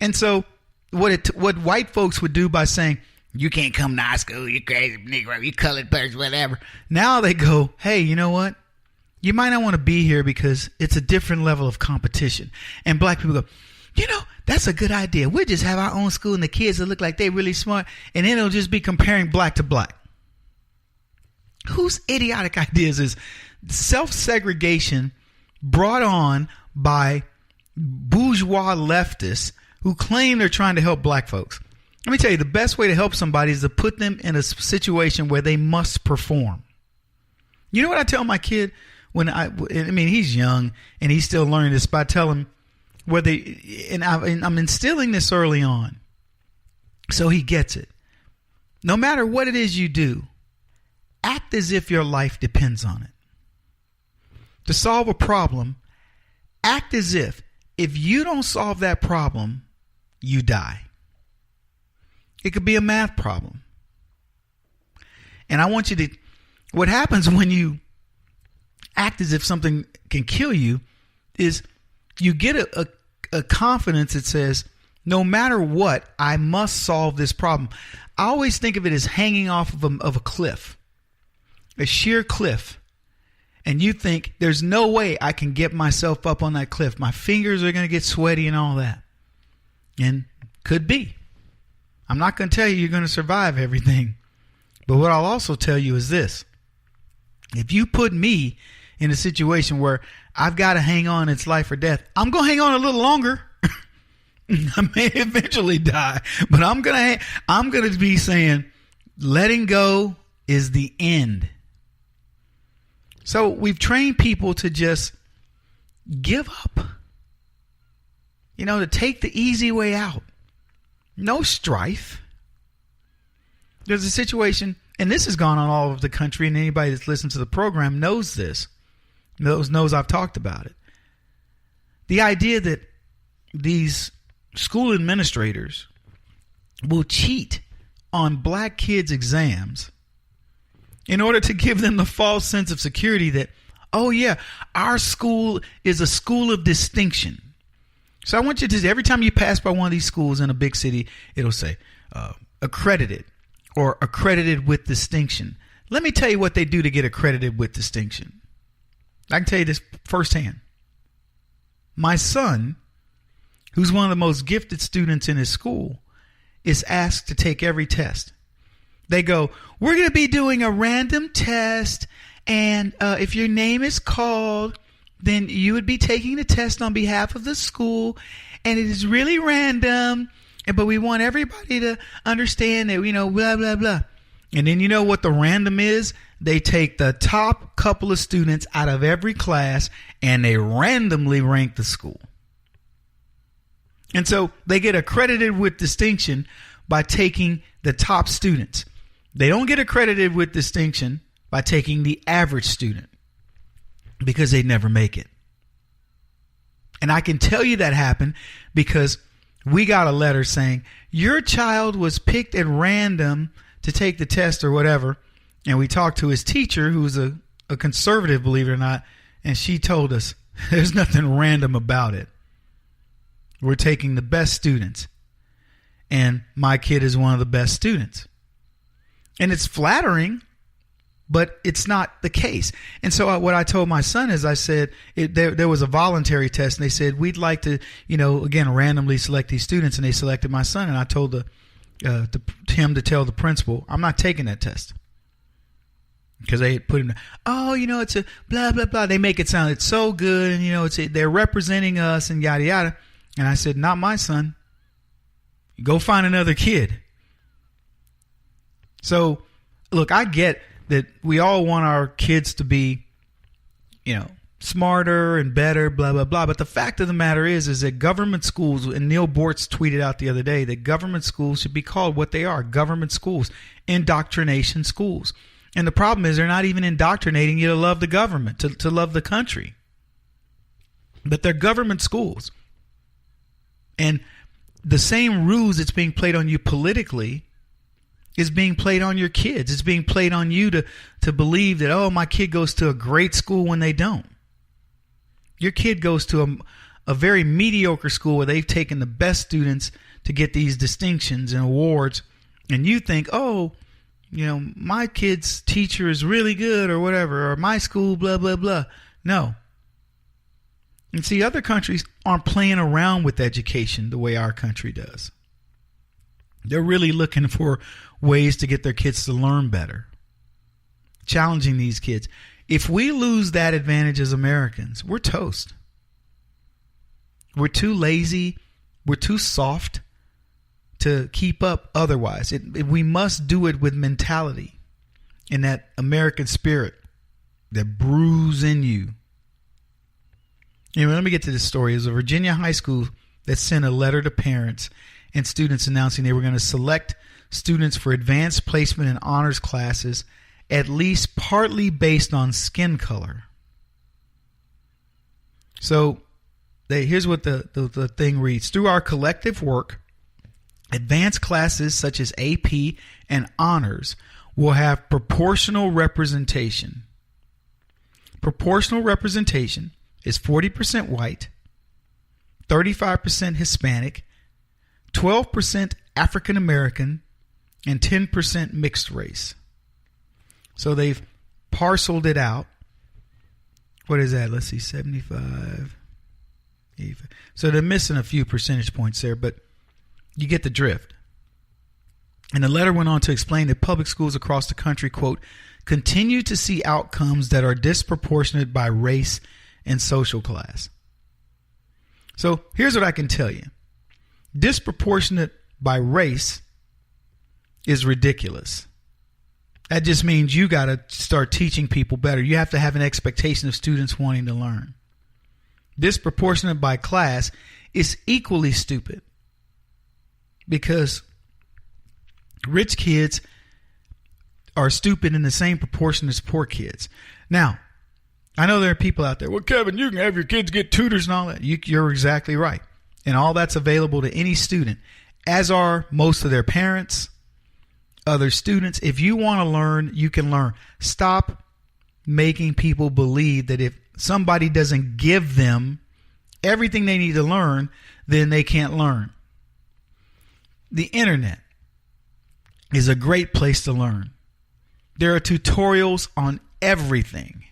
And so what white folks would do by saying, you can't come to our school, you crazy Negro, you colored person, whatever. Now they go, hey, you know what? You might not want to be here because it's a different level of competition. And black people go, that's a good idea. We'll just have our own school and the kids will look like they're really smart. And then it'll just be comparing black to black. Whose idiotic ideas is self-segregation brought on by bourgeois leftists who claim they're trying to help black folks? Let me tell you, the best way to help somebody is to put them in a situation where they must perform. You know what I tell my kid he's young and he's still learning this, but I tell him I'm instilling this early on so he gets it. No matter what it is you do, act as if your life depends on it. To solve a problem, act as if you don't solve that problem, you die. It could be a math problem. And I want you to, what happens when you act as if something can kill you is you get a confidence that says, no matter what, I must solve this problem. I always think of it as hanging off of a cliff, a sheer cliff. And you think there's no way I can get myself up on that cliff. My fingers are going to get sweaty and all that. And could be. I'm not going to tell you you're going to survive everything. But what I'll also tell you is this. If you put me in a situation where I've got to hang on, it's life or death, I'm going to hang on a little longer. I may eventually die, but I'm going to be saying letting go is the end. So we've trained people to just give up, to take the easy way out. No strife. There's a situation, and this has gone on all over the country, and anybody that's listened to the program knows this, knows I've talked about it. The idea that these school administrators will cheat on black kids' exams in order to give them the false sense of security that, oh yeah, our school is a school of distinction. So I want you to, every time you pass by one of these schools in a big city, it'll say accredited or accredited with distinction. Let me tell you what they do to get accredited with distinction. I can tell you this firsthand. My son, who's one of the most gifted students in his school, is asked to take every test. They go, we're going to be doing a random test, and if your name is called, then you would be taking the test on behalf of the school, and it is really random, but we want everybody to understand that, blah, blah, blah. And then you know what the random is? They take the top couple of students out of every class, and they randomly rank the school. And so they get accredited with distinction by taking the top students. They don't get accredited with distinction by taking the average student because they never make it. And I can tell you that happened because we got a letter saying your child was picked at random to take the test or whatever. And we talked to his teacher, who's a conservative, believe it or not, and she told us there's nothing random about it. We're taking the best students. And my kid is one of the best students. And it's flattering, but it's not the case. And so what I told my son is I said, there was a voluntary test, and they said, we'd like to, again, randomly select these students. And they selected my son. And I told him to tell the principal, I'm not taking that test. Because they put him, it's a blah, blah, blah. They make it sound, it's so good. And, they're representing us and yada, yada. And I said, not my son. Go find another kid. So, look, I get that we all want our kids to be, smarter and better, blah, blah, blah. But the fact of the matter is that government schools, and Neil Bortz tweeted out the other day that government schools should be called what they are, government schools, indoctrination schools. And the problem is they're not even indoctrinating you to love the government, to love the country. But they're government schools. And the same rules that's being played on you politically is being played on your kids. It's being played on you to believe that, my kid goes to a great school when they don't. Your kid goes to a very mediocre school where they've taken the best students to get these distinctions and awards. And you think, my kid's teacher is really good or whatever, or my school, blah, blah, blah. No. And see, other countries aren't playing around with education the way our country does. They're really looking for ways to get their kids to learn better, challenging these kids. If we lose that advantage as Americans, we're toast. We're too lazy. We're too soft to keep up otherwise. We must do it with mentality and that American spirit that brews in you. Anyway, let me get to this story. It was a Virginia high school that sent a letter to parents and students announcing they were going to select students for advanced placement in honors classes, at least partly based on skin color. So here's what the thing reads. Through our collective work, advanced classes such as AP and honors will have proportional representation. Proportional representation is 40% white, 35% Hispanic, 12% African American, and 10% mixed race. So they've parceled it out. What is that? Let's see, 75, 85. So they're missing a few percentage points there, but you get the drift. And the letter went on to explain that public schools across the country, quote, continue to see outcomes that are disproportionate by race and social class. So here's what I can tell you. Disproportionate by race is ridiculous. That just means you got to start teaching people better. You have to have an expectation of students wanting to learn. Disproportionate by class is equally stupid because rich kids are stupid in the same proportion as poor kids. Now, I know there are people out there, well, Kevin, you can have your kids get tutors and all that. You're exactly right. And all that's available to any student, as are most of their parents, other students. If you want to learn, you can learn. Stop making people believe that if somebody doesn't give them everything they need to learn, then they can't learn. The internet is a great place to learn. There are tutorials on everything.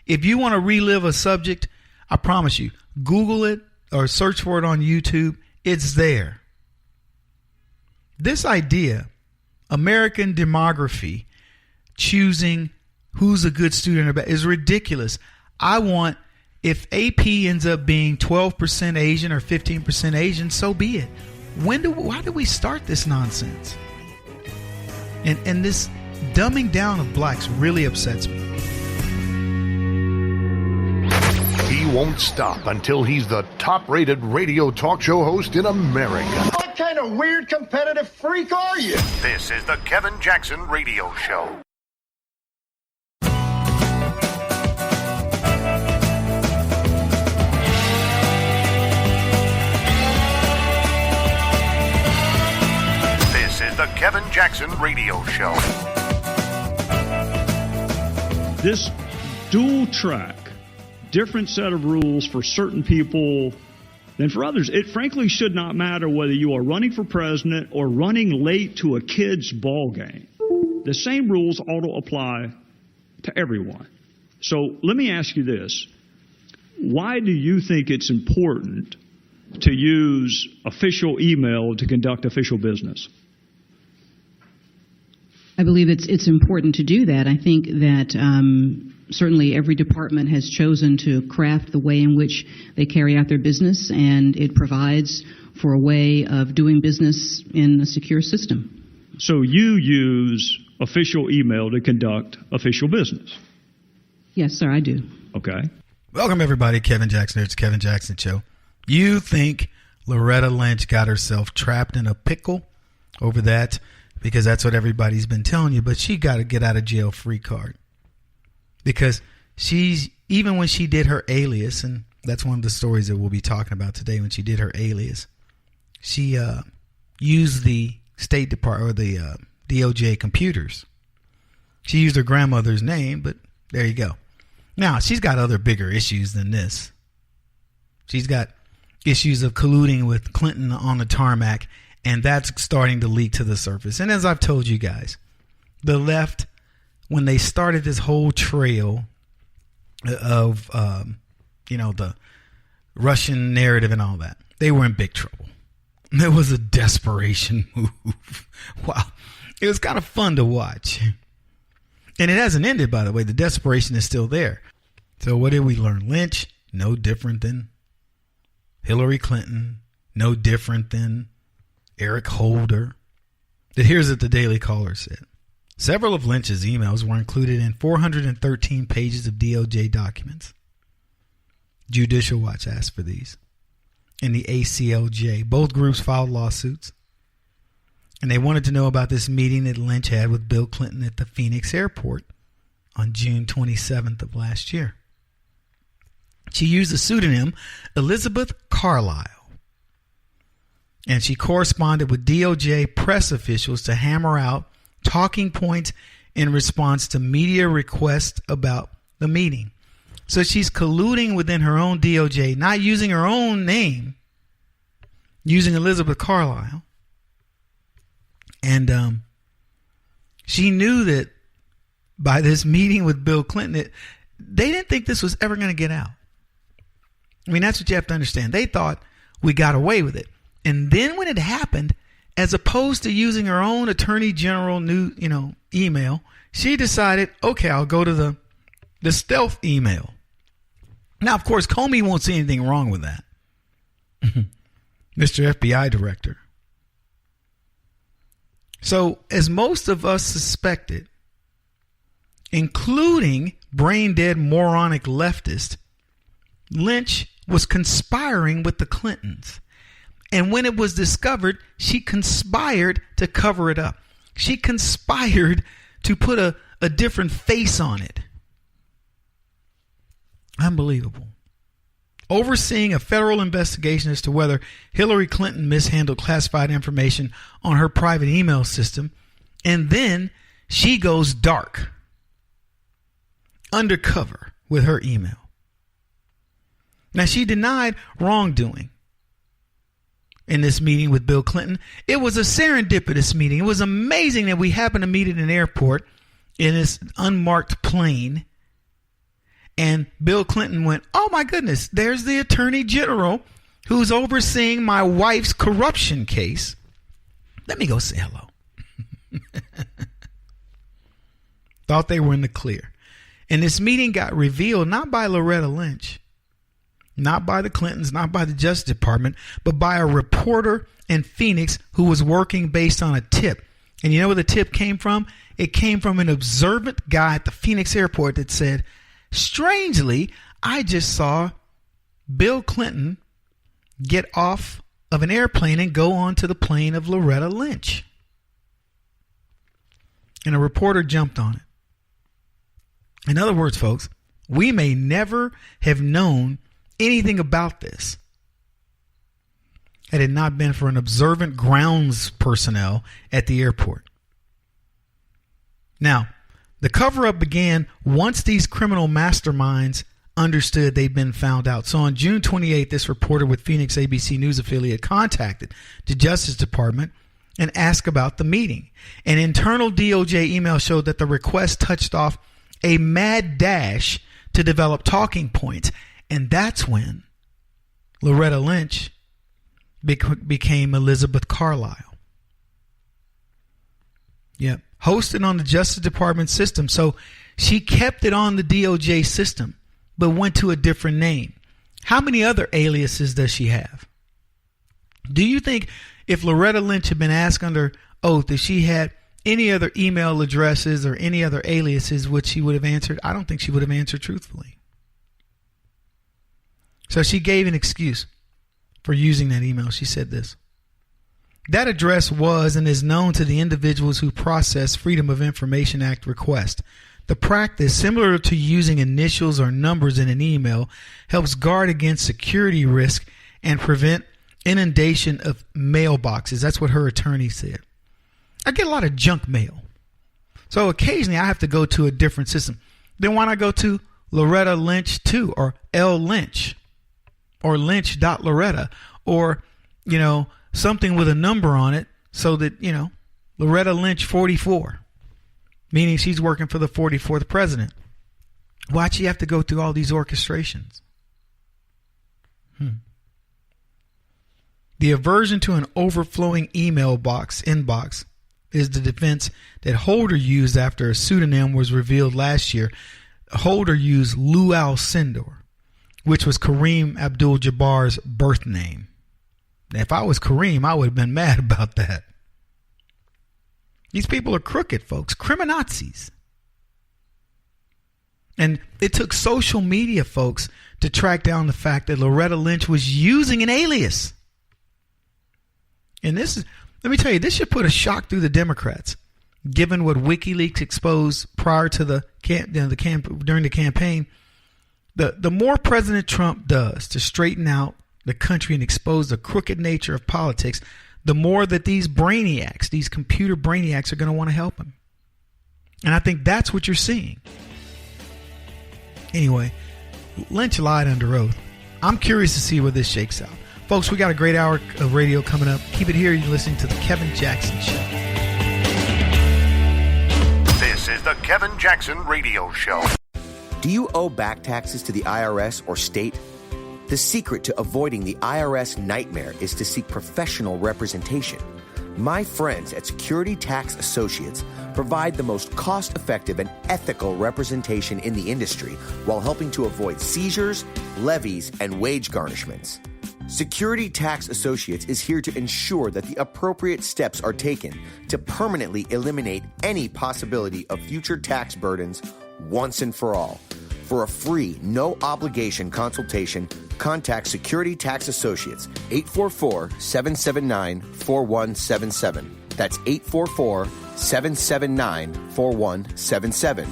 If you want to relive a subject, I promise you, Google it or search for it on YouTube. It's there. This idea, American demography, choosing who's a good student or bad, is ridiculous. I want, if AP ends up being 12% Asian or 15% Asian, so be it. Why did we start this nonsense? And this dumbing down of blacks really upsets me. He won't stop until he's the top-rated radio talk show host in America. What kind of weird competitive freak are you? This is the Kevin Jackson Radio Show. This is the Kevin Jackson Radio Show. This dual track, different set of rules for certain people than for others. It frankly should not matter whether you are running for president or running late to a kid's ball game. The same rules ought to apply to everyone. So let me ask you this. Why do you think it's important to use official email to conduct official business? I believe it's important to do that. I think that certainly every department has chosen to craft the way in which they carry out their business, and it provides for a way of doing business in a secure system. So you use official email to conduct official business? Yes, sir, I do. Okay. Welcome, everybody. Kevin Jackson. It's Kevin Jackson Show. You think Loretta Lynch got herself trapped in a pickle over that? Because that's what everybody's been telling you, but she got a get out of jail free card. Because even when she did her alias, and that's one of the stories that we'll be talking about today, when she did her alias, she used the State Department or the DOJ computers. She used her grandmother's name, but there you go. Now, she's got other bigger issues than this. She's got issues of colluding with Clinton on the tarmac, and that's starting to leak to the surface. And as I've told you guys, the left, when they started this whole trail of, the Russian narrative and all that, they were in big trouble. It was a desperation move. Wow. It was kind of fun to watch. And it hasn't ended, by the way. The desperation is still there. So what did we learn? Lynch, no different than Hillary Clinton, no different than Eric Holder. Here's what the Daily Caller said. Several of Lynch's emails were included in 413 pages of DOJ documents. Judicial Watch asked for these. And the ACLJ. Both groups filed lawsuits. And they wanted to know about this meeting that Lynch had with Bill Clinton at the Phoenix airport on June 27th of last year. She used the pseudonym Elizabeth Carlisle. And she corresponded with DOJ press officials to hammer out talking points in response to media requests about the meeting. So she's colluding within her own DOJ, not using her own name, using Elizabeth Carlisle. And she knew that by this meeting with Bill Clinton, they didn't think this was ever going to get out. I mean, that's what you have to understand. They thought we got away with it. And then when it happened, as opposed to using her own attorney general email, she decided, okay, I'll go to the stealth email. Now, of course, Comey won't see anything wrong with that. Mr. FBI director. So, as most of us suspected, including brain-dead moronic leftist, Lynch was conspiring with the Clintons. And when it was discovered, she conspired to cover it up. She conspired to put a different face on it. Unbelievable. Overseeing a federal investigation as to whether Hillary Clinton mishandled classified information on her private email system. And then she goes dark, undercover with her email. Now, she denied wrongdoing in this meeting with Bill Clinton. It was a serendipitous meeting. It was amazing that we happened to meet at an airport in this unmarked plane. And Bill Clinton went, oh my goodness, there's the attorney general who's overseeing my wife's corruption case. Let me go say hello. Thought they were in the clear. And this meeting got revealed not by Loretta Lynch, not by the Clintons, not by the Justice Department, but by a reporter in Phoenix who was working based on a tip. And you know where the tip came from? It came from an observant guy at the Phoenix airport that said, strangely, I just saw Bill Clinton get off of an airplane and go onto the plane of Loretta Lynch. And a reporter jumped on it. In other words, folks, we may never have known anything about this had it not been for an observant grounds personnel at the airport. Now, the cover-up began once these criminal masterminds understood they'd been found out. So on June 28th, this reporter with Phoenix ABC News affiliate contacted the Justice Department and asked about the meeting. An internal DOJ email showed that the request touched off a mad dash to develop talking points. And that's when Loretta Lynch became Elizabeth Carlisle. Yep. Hosted on the Justice Department system. So she kept it on the DOJ system, but went to a different name. How many other aliases does she have? Do you think if Loretta Lynch had been asked under oath if she had any other email addresses or any other aliases, which she would have answered? I don't think she would have answered truthfully. So she gave an excuse for using that email. She said this: that address was and is known to the individuals who process Freedom of Information Act requests. The practice, similar to using initials or numbers in an email, helps guard against security risk and prevent inundation of mailboxes. That's what her attorney said. I get a lot of junk mail. So occasionally I have to go to a different system. Then why not go to Loretta Lynch 2 or L Lynch or Lynch.Loretta or, something with a number on it so that, Loretta Lynch 44, meaning she's working for the 44th president. Why'd she have to go through all these orchestrations? The aversion to an overflowing email inbox is the defense that Holder used after a pseudonym was revealed last year. Holder used Luau Sindor, which was Kareem Abdul-Jabbar's birth name. Now, if I was Kareem, I would have been mad about that. These people are crooked, folks. Criminazis. And it took social media folks to track down the fact that Loretta Lynch was using an alias. And this is, let me tell you, this should put a shock through the Democrats, given what WikiLeaks exposed prior to during the campaign. The more President Trump does to straighten out the country and expose the crooked nature of politics, the more that these brainiacs, these computer brainiacs, are going to want to help him. And I think that's what you're seeing. Anyway, Lynch lied under oath. I'm curious to see where this shakes out. Folks, we got a great hour of radio coming up. Keep it here. You're listening to The Kevin Jackson Show. This is The Kevin Jackson Radio Show. Do you owe back taxes to the IRS or state? The secret to avoiding the IRS nightmare is to seek professional representation. My friends at Security Tax Associates provide the most cost-effective and ethical representation in the industry while helping to avoid seizures, levies, and wage garnishments. Security Tax Associates is here to ensure that the appropriate steps are taken to permanently eliminate any possibility of future tax burdens once and for all. For a free, no-obligation consultation, contact Security Tax Associates, 844-779-4177. That's 844-779-4177.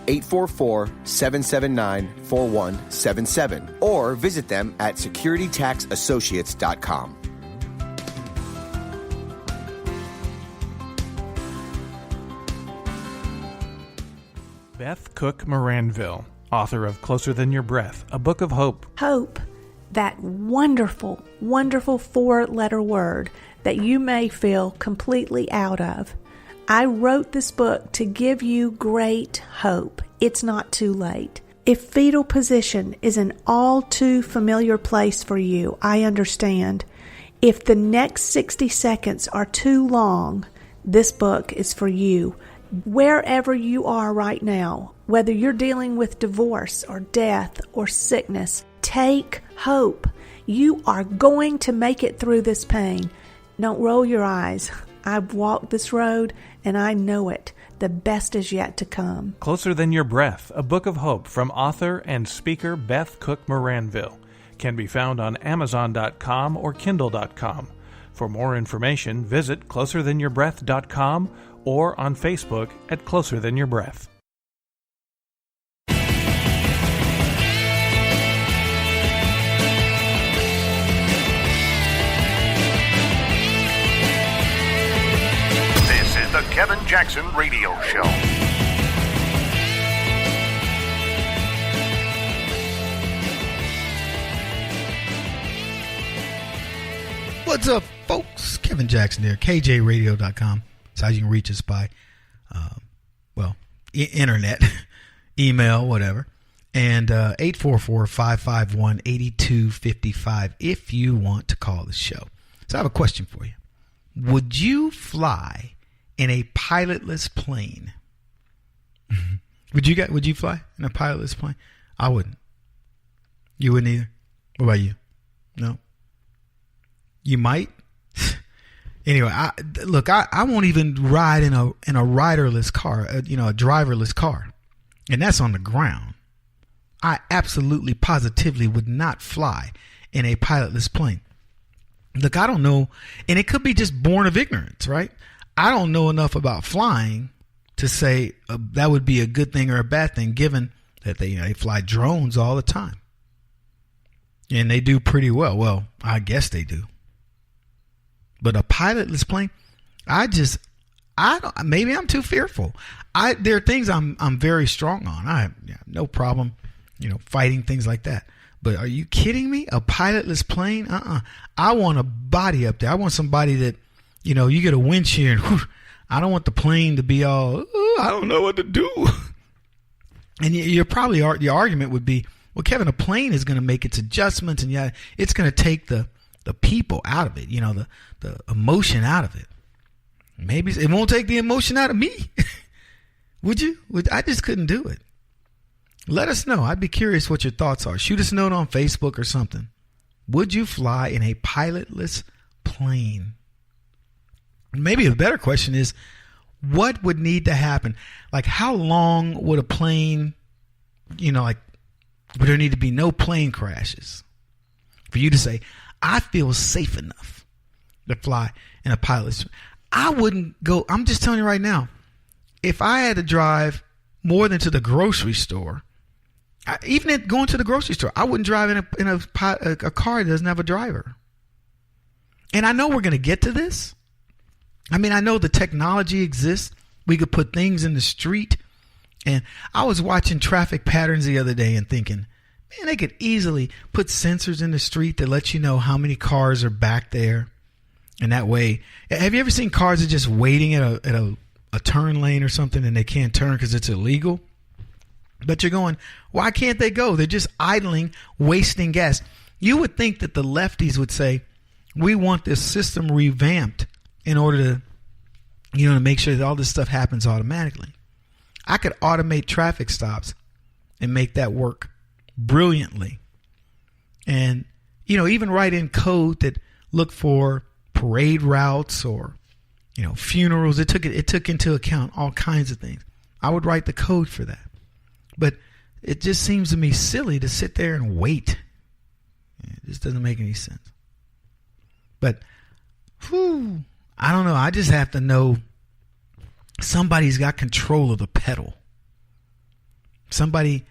844-779-4177. Or visit them at securitytaxassociates.com. Beth Cook Moranville, author of Closer Than Your Breath, a book of hope. Hope, that wonderful, wonderful four-letter word that you may feel completely out of. I wrote this book to give you great hope. It's not too late. If fetal position is an all too familiar place for you, I understand. If the next 60 seconds are too long, this book is for you. Wherever you are right now, whether you're dealing with divorce or death or sickness, take hope. You are going to make it through this pain. Don't roll your eyes. I've walked this road and I know it. The best is yet to come. Closer Than Your Breath, a book of hope from author and speaker Beth Cook Moranville, can be found on Amazon.com or Kindle.com. For more information, visit closerthanyourBreath.com or on Facebook at Closer Than Your Breath. This is the Kevin Jackson Radio Show. What's up, folks? Kevin Jackson here, KJRadio.com. That's how you can reach us by, internet, email, whatever. And 844-551-8255 if you want to call the show. So I have a question for you. Would you fly in a pilotless plane? Would you fly in a pilotless plane? I wouldn't. You wouldn't either? What about you? No? You might? Anyway, I won't even ride in a riderless car, a driverless car. And that's on the ground. I absolutely, positively would not fly in a pilotless plane. Look, I don't know, and it could be just born of ignorance, right? I don't know enough about flying to say that would be a good thing or a bad thing, given that they fly drones all the time. And they do pretty well. Well, I guess they do. But a pilotless plane, maybe I'm too fearful. There are things I'm very strong on. I have no problem, fighting things like that. But are you kidding me? A pilotless plane? I want a body up there. I want somebody that, you get a wind shear and whew, I don't want the plane to be all, I don't know what to do. And your argument would be, well, Kevin, a plane is going to make its adjustments and it's going to take the people out of it, the emotion out of it. Maybe it won't take the emotion out of me. Would you? I just couldn't do it. Let us know. I'd be curious what your thoughts are. Shoot us a note on Facebook or something. Would you fly in a pilotless plane? Maybe a better question is, what would need to happen? Like, how long would a plane, would there need to be no plane crashes for you to say, I feel safe enough to fly in a pilotless? I wouldn't go. I'm just telling you right now, if I had to drive more than to the grocery store, even going to the grocery store, I wouldn't drive in a car that doesn't have a driver. And I know we're going to get to this. I mean, I know the technology exists. We could put things in the street. And I was watching traffic patterns the other day and thinking, man, they could easily put sensors in the street that let you know how many cars are back there. And that way, have you ever seen cars that are just waiting at a turn lane or something and they can't turn because it's illegal? But you're going, why can't they go? They're just idling, wasting gas. You would think that the lefties would say, we want this system revamped in order to, to make sure that all this stuff happens automatically. I could automate traffic stops and make that work brilliantly. And, even write in code that look for parade routes or, funerals. It took into account all kinds of things. I would write the code for that. But it just seems to me silly to sit there and wait. It just doesn't make any sense. But, I don't know. I just have to know somebody's got control of the pedal. Somebody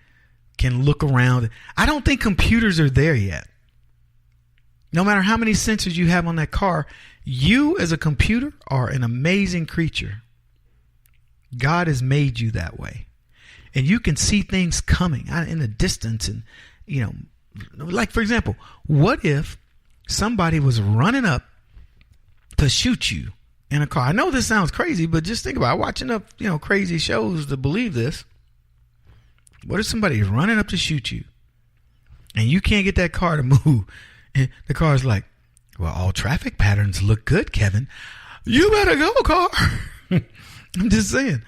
can look around. I don't think computers are there yet. No matter how many sensors you have on that car, you as a computer are an amazing creature. God has made you that way. And you can see things coming in the distance. And, like, for example, what if somebody was running up to shoot you in a car? I know this sounds crazy, but just think about it. I watch enough, crazy shows to believe this. What if somebody's running up to shoot you and you can't get that car to move? And the car's like, well, all traffic patterns look good, Kevin. You better go, car. I'm just saying,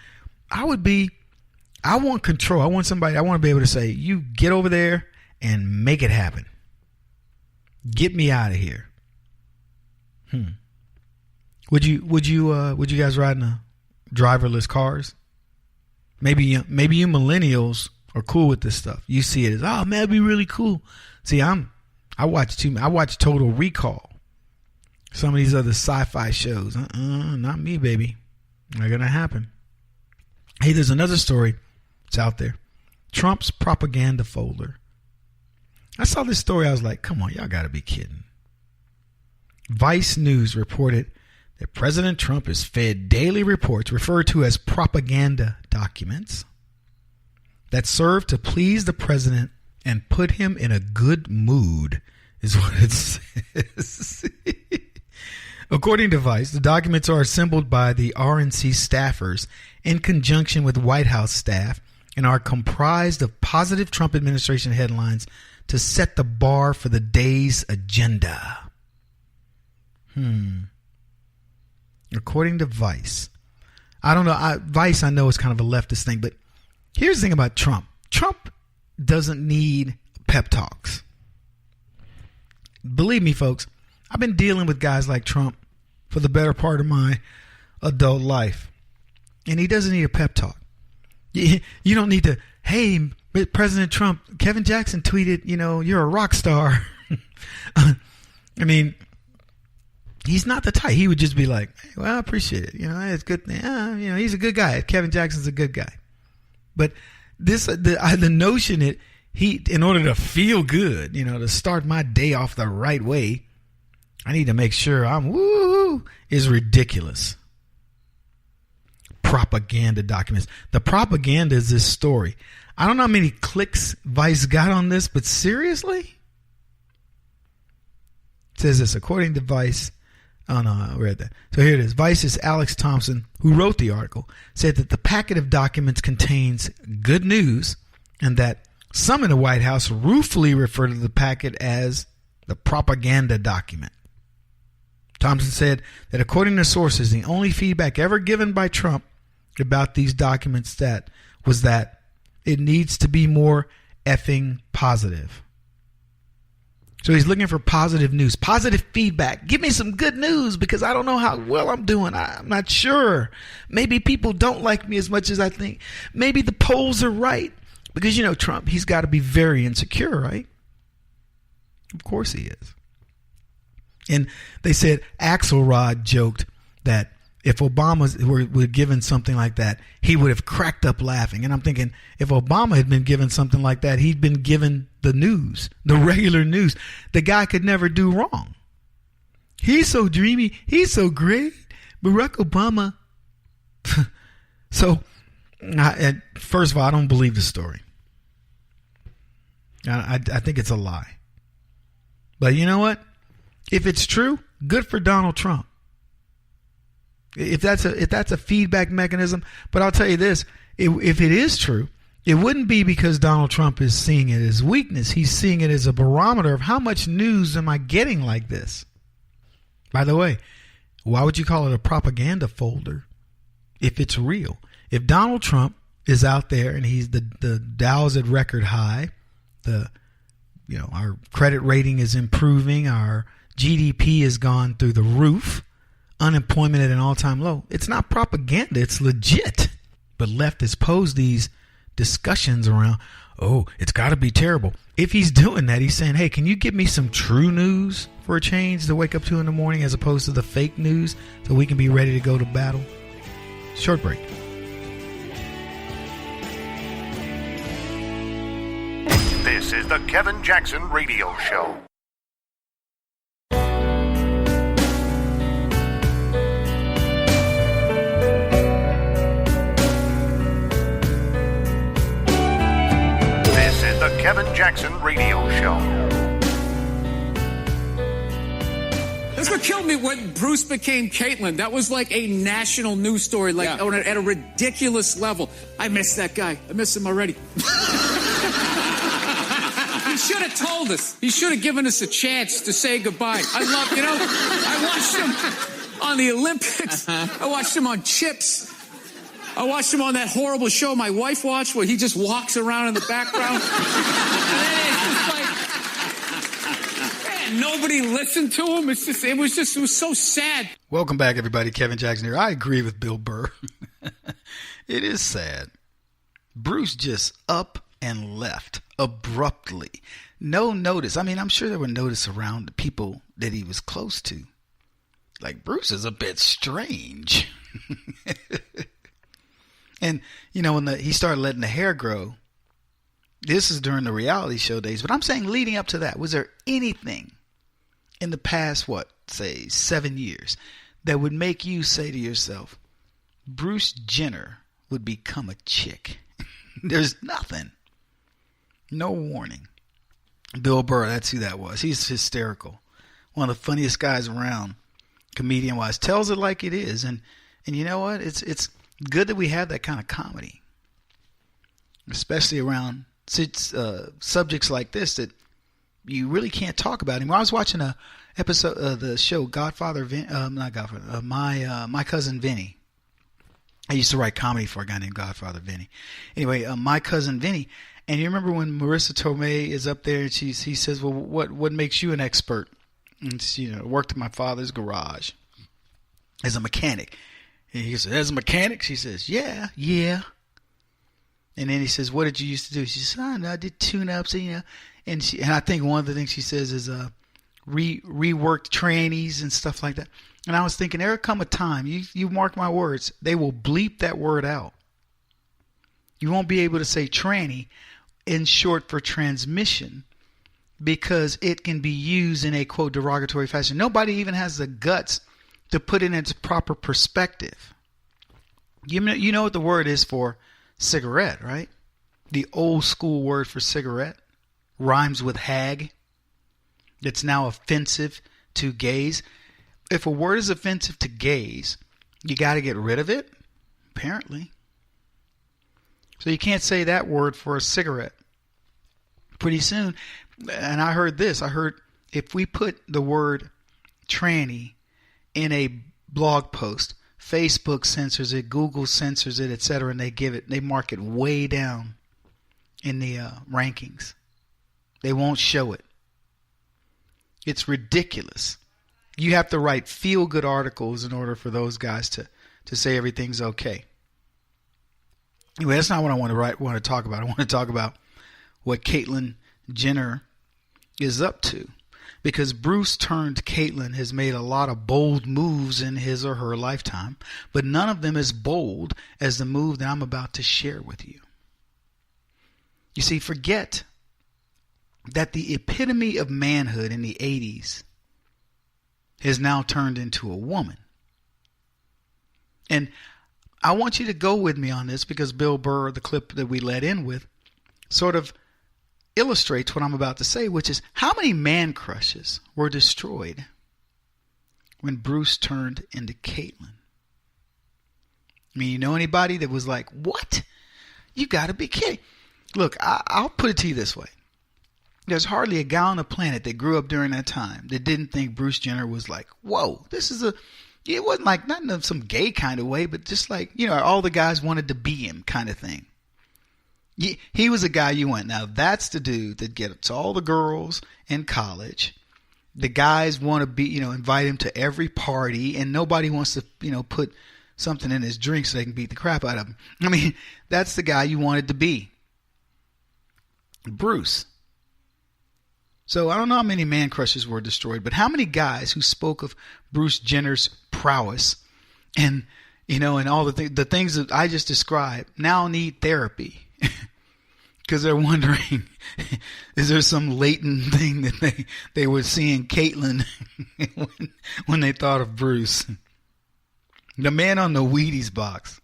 I want control. I want to be able to say, you get over there and make it happen. Get me out of here. Would you guys ride in a driverless cars? Maybe you millennials are cool with this stuff. You see it as, oh man, it'd be really cool. See, I watch Total Recall. Some of these other sci-fi shows. Not me, baby. Not gonna happen. Hey, there's another story. It's out there. Trump's propaganda folder. I saw this story. I was like, come on, y'all gotta be kidding. Vice News reported that President Trump is fed daily reports referred to as propaganda documents that serve to please the president and put him in a good mood, is what it says. According to Vice, the documents are assembled by the RNC staffers in conjunction with White House staff and are comprised of positive Trump administration headlines to set the bar for the day's agenda. According to Vice. I don't know. Vice, I know, is kind of a leftist thing, but here's the thing about Trump. Trump doesn't need pep talks. Believe me, folks, I've been dealing with guys like Trump for the better part of my adult life. And he doesn't need a pep talk. You don't need to, hey, President Trump, Kevin Jackson tweeted, you're a rock star. I mean, he's not the type. He would just be like, hey, well, I appreciate it. It's good. He's a good guy. Kevin Jackson's a good guy. But the notion that he, in order to feel good, to start my day off the right way, I need to make sure I'm woo is ridiculous. Propaganda documents. The propaganda is this story. I don't know how many clicks Vice got on this, but seriously? It says this, according to Vice. Oh, no, I read that. So here it is. Vice's Alex Thompson, who wrote the article, said that the packet of documents contains good news and that some in the White House ruefully refer to the packet as the propaganda document. Thompson said that according to sources, the only feedback ever given by Trump about these documents was that it needs to be more effing positive. So he's looking for positive news, positive feedback. Give me some good news because I don't know how well I'm doing. I'm not sure. Maybe people don't like me as much as I think. Maybe the polls are right. Because, Trump, he's got to be very insecure, right? Of course he is. And they said Axelrod joked that if Obama were given something like that, he would have cracked up laughing. And I'm thinking, if Obama had been given something like that, he'd been given the news, the regular news. The guy could never do wrong. He's so dreamy. He's so great. Barack Obama. So, first of all, I don't believe the story. I think it's a lie. But you know what? If it's true, good for Donald Trump. If that's a feedback mechanism, but I'll tell you this, if it is true, it wouldn't be because Donald Trump is seeing it as weakness. He's seeing it as a barometer of how much news am I getting like this. By the way, Why would you call it a propaganda folder if it's real? If Donald Trump is out there and he's the Dow's at record high, our credit rating is improving, our GDP has gone through the roof, unemployment at an all-time low. It's not propaganda, it's legit. But leftists pose these discussions around, oh, it's got to be terrible. If he's doing that, he's saying, hey, can you give me some true news for a change to wake up to in the morning as opposed to the fake news so we can be ready to go to battle? Short break. This is the Kevin Jackson Radio Show. This is the Kevin Jackson Radio Show. That's what killed me when Bruce became Caitlyn. That was like a national news story, at a ridiculous level. I miss that guy. I miss him already. He should have told us. He should have given us a chance to say goodbye. I watched him on the Olympics. I watched him on Chips. I watched him on that horrible show my wife watched where he just walks around in the background. Nobody listened to him. It was so sad. Welcome back, everybody. Kevin Jackson here. I agree with Bill Burr. It is sad. Bruce just up and left abruptly. No notice. I mean, I'm sure there were notice around the people that he was close to. Like, Bruce is a bit strange. And, when he started letting the hair grow, this is during the reality show days, but I'm saying leading up to that, was there anything in the past, 7 years, that would make you say to yourself, Bruce Jenner would become a chick? There's nothing. No warning. Bill Burr, that's who that was. He's hysterical. One of the funniest guys around, comedian-wise. Tells it like it is. And you know what? It's good that we have that kind of comedy. Especially around subjects like this that you really can't talk about anymore. I was watching a episode of the show My Cousin Vinny. I used to write comedy for a guy named Godfather Vinny. Anyway, My Cousin Vinny. And you remember when Marissa Tomei is up there and he says, well, what makes you an expert? And she worked at my father's garage as a mechanic. And he says, as a mechanic? She says, yeah. And then he says, what did you used to do? She says, I did tune-ups, and I think one of the things she says is reworked trannies and stuff like that. And I was thinking, there'll come a time, you mark my words, they will bleep that word out. You won't be able to say tranny in short for transmission because it can be used in a, quote, derogatory fashion. Nobody even has the guts to put it in its proper perspective. You know what the word is for cigarette, right? The old school word for cigarette rhymes with hag. It's now offensive to gays. If a word is offensive to gays, you got to get rid of it, apparently. So you can't say that word for a cigarette. Pretty soon, and I heard this. I heard if we put the word tranny in a blog post, Facebook censors it, Google censors it, etc., and they mark it way down in the rankings. They won't show it. It's ridiculous. You have to write feel-good articles in order for those guys to say everything's okay. Anyway, that's not what I want to talk about. I want to talk about what Caitlyn Jenner is up to. Because Bruce turned Caitlyn has made a lot of bold moves in his or her lifetime, but none of them as bold as the move that I'm about to share with you. You see, forget that the epitome of manhood in the 80s has now turned into a woman. And I want you to go with me on this because Bill Burr, the clip that we let in with, sort of illustrates what I'm about to say, which is how many man crushes were destroyed when Bruce turned into Caitlyn. I mean, you know anybody that was like, what? You got to be kidding. Look, I'll put it to you this way. There's hardly a guy on the planet that grew up during that time that didn't think Bruce Jenner was like, whoa, this is It wasn't like, not in some gay kind of way, but just like, all the guys wanted to be him kind of thing. He was a guy you went, now that's the dude that gets all the girls in college. The guys want to be, invite him to every party, and nobody wants to, put something in his drink so they can beat the crap out of him. I mean, that's the guy you wanted to be. Bruce. So I don't know how many man crushes were destroyed, but how many guys who spoke of Bruce Jenner's prowess and, and all the things that I just described now need therapy because they're wondering, is there some latent thing that they would see in Caitlyn when they thought of Bruce? The man on the Wheaties box.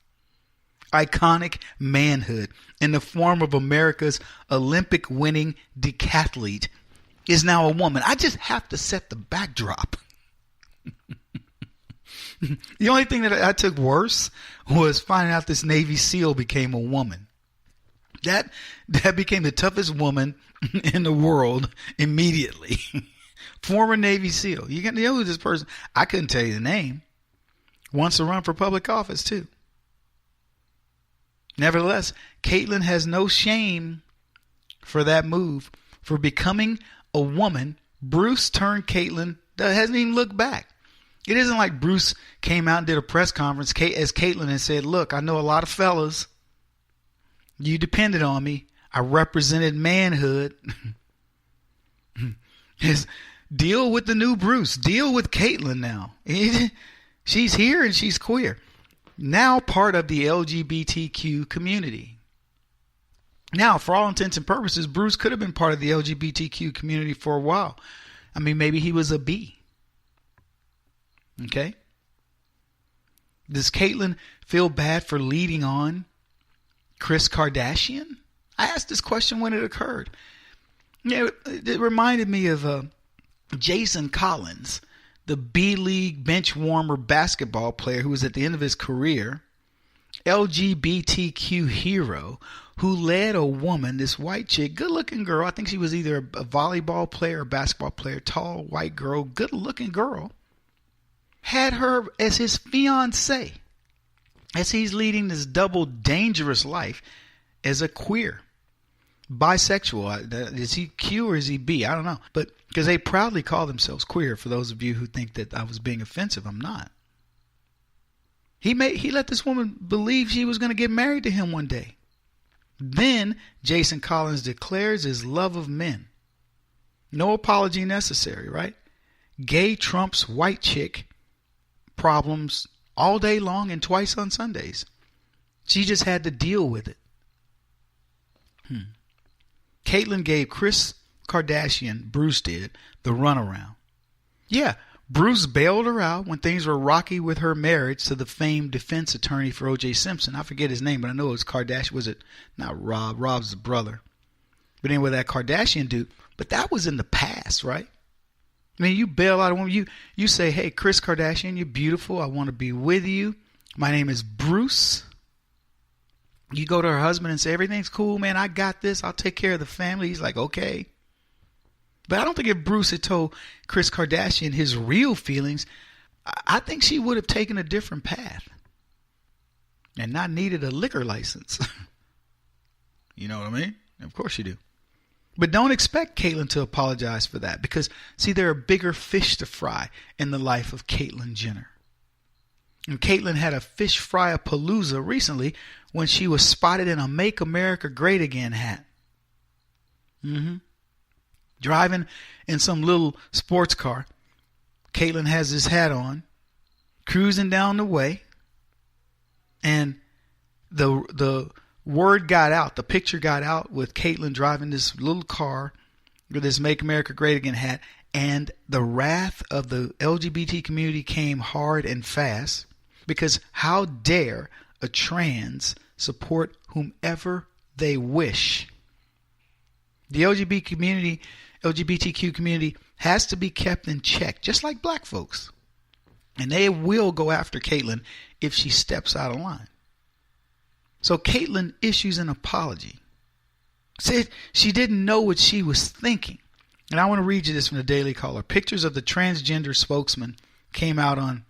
Iconic manhood in the form of America's Olympic winning decathlete is now a woman. I just have to set the backdrop. The only thing that I took worse was finding out this Navy SEAL became a woman. That became the toughest woman in the world immediately. Former Navy SEAL. You know who this person? I couldn't tell you the name. Wants to run for public office too. Nevertheless, Caitlyn has no shame for that move. For becoming a woman, Bruce turned Caitlyn, hasn't even looked back. It isn't like Bruce came out and did a press conference as Caitlyn and said, look, I know a lot of fellas. You depended on me. I represented manhood. Deal with the new Bruce. Deal with Caitlyn now. She's here and she's queer. Now part of the LGBTQ community. Now, for all intents and purposes, Bruce could have been part of the LGBTQ community for a while. I mean, maybe he was a B. Okay? Does Caitlyn feel bad for leading on Kris Kardashian? I asked this question when it occurred. It reminded me of Jason Collins, the B-League bench warmer basketball player who was at the end of his career, LGBTQ hero who led a woman, this white chick, good-looking girl. I think she was either a volleyball player or basketball player, tall, white girl, good-looking girl, had her as his fiancée as he's leading this double dangerous life as a queer. Bisexual. Is he Q or is he B? I don't know. But because they proudly call themselves queer, for those of you who think that I was being offensive, I'm not. He let this woman believe she was going to get married to him one day. Then Jason Collins declares his love of men. No apology necessary, right? Gay trumps white chick problems all day long and twice on Sundays. She just had to deal with it. Caitlyn gave Kris Kardashian, Bruce did, the runaround. Yeah, Bruce bailed her out when things were rocky with her marriage to the famed defense attorney for O.J. Simpson. I forget his name, but I know it was Kardashian. Was it not Rob? Rob's the brother. But anyway, that Kardashian dude. But that was in the past, right? I mean, you bail out a woman. You say, hey, Kris Kardashian, you're beautiful. I want to be with you. My name is Bruce. You go to her husband and say, everything's cool, man. I got this. I'll take care of the family. He's like, okay. But I don't think if Bruce had told Kris Kardashian his real feelings, I think she would have taken a different path and not needed a liquor license. You know what I mean? Of course you do. But don't expect Caitlyn to apologize for that because, see, there are bigger fish to fry in the life of Caitlyn Jenner. And Caitlyn had a fish fry-a-palooza recently when she was spotted in a Make America Great Again hat. Driving in some little sports car. Caitlyn has this hat on, cruising down the way. And the word got out, the picture got out with Caitlyn driving this little car with this Make America Great Again hat. And the wrath of the LGBT community came hard and fast. Because how dare a trans support whomever they wish? The LGBTQ community has to be kept in check, just like black folks. And they will go after Caitlyn if she steps out of line. So Caitlyn issues an apology. Said she didn't know what she was thinking. And I want to read you this from the Daily Caller. Pictures of the transgender spokesman came out on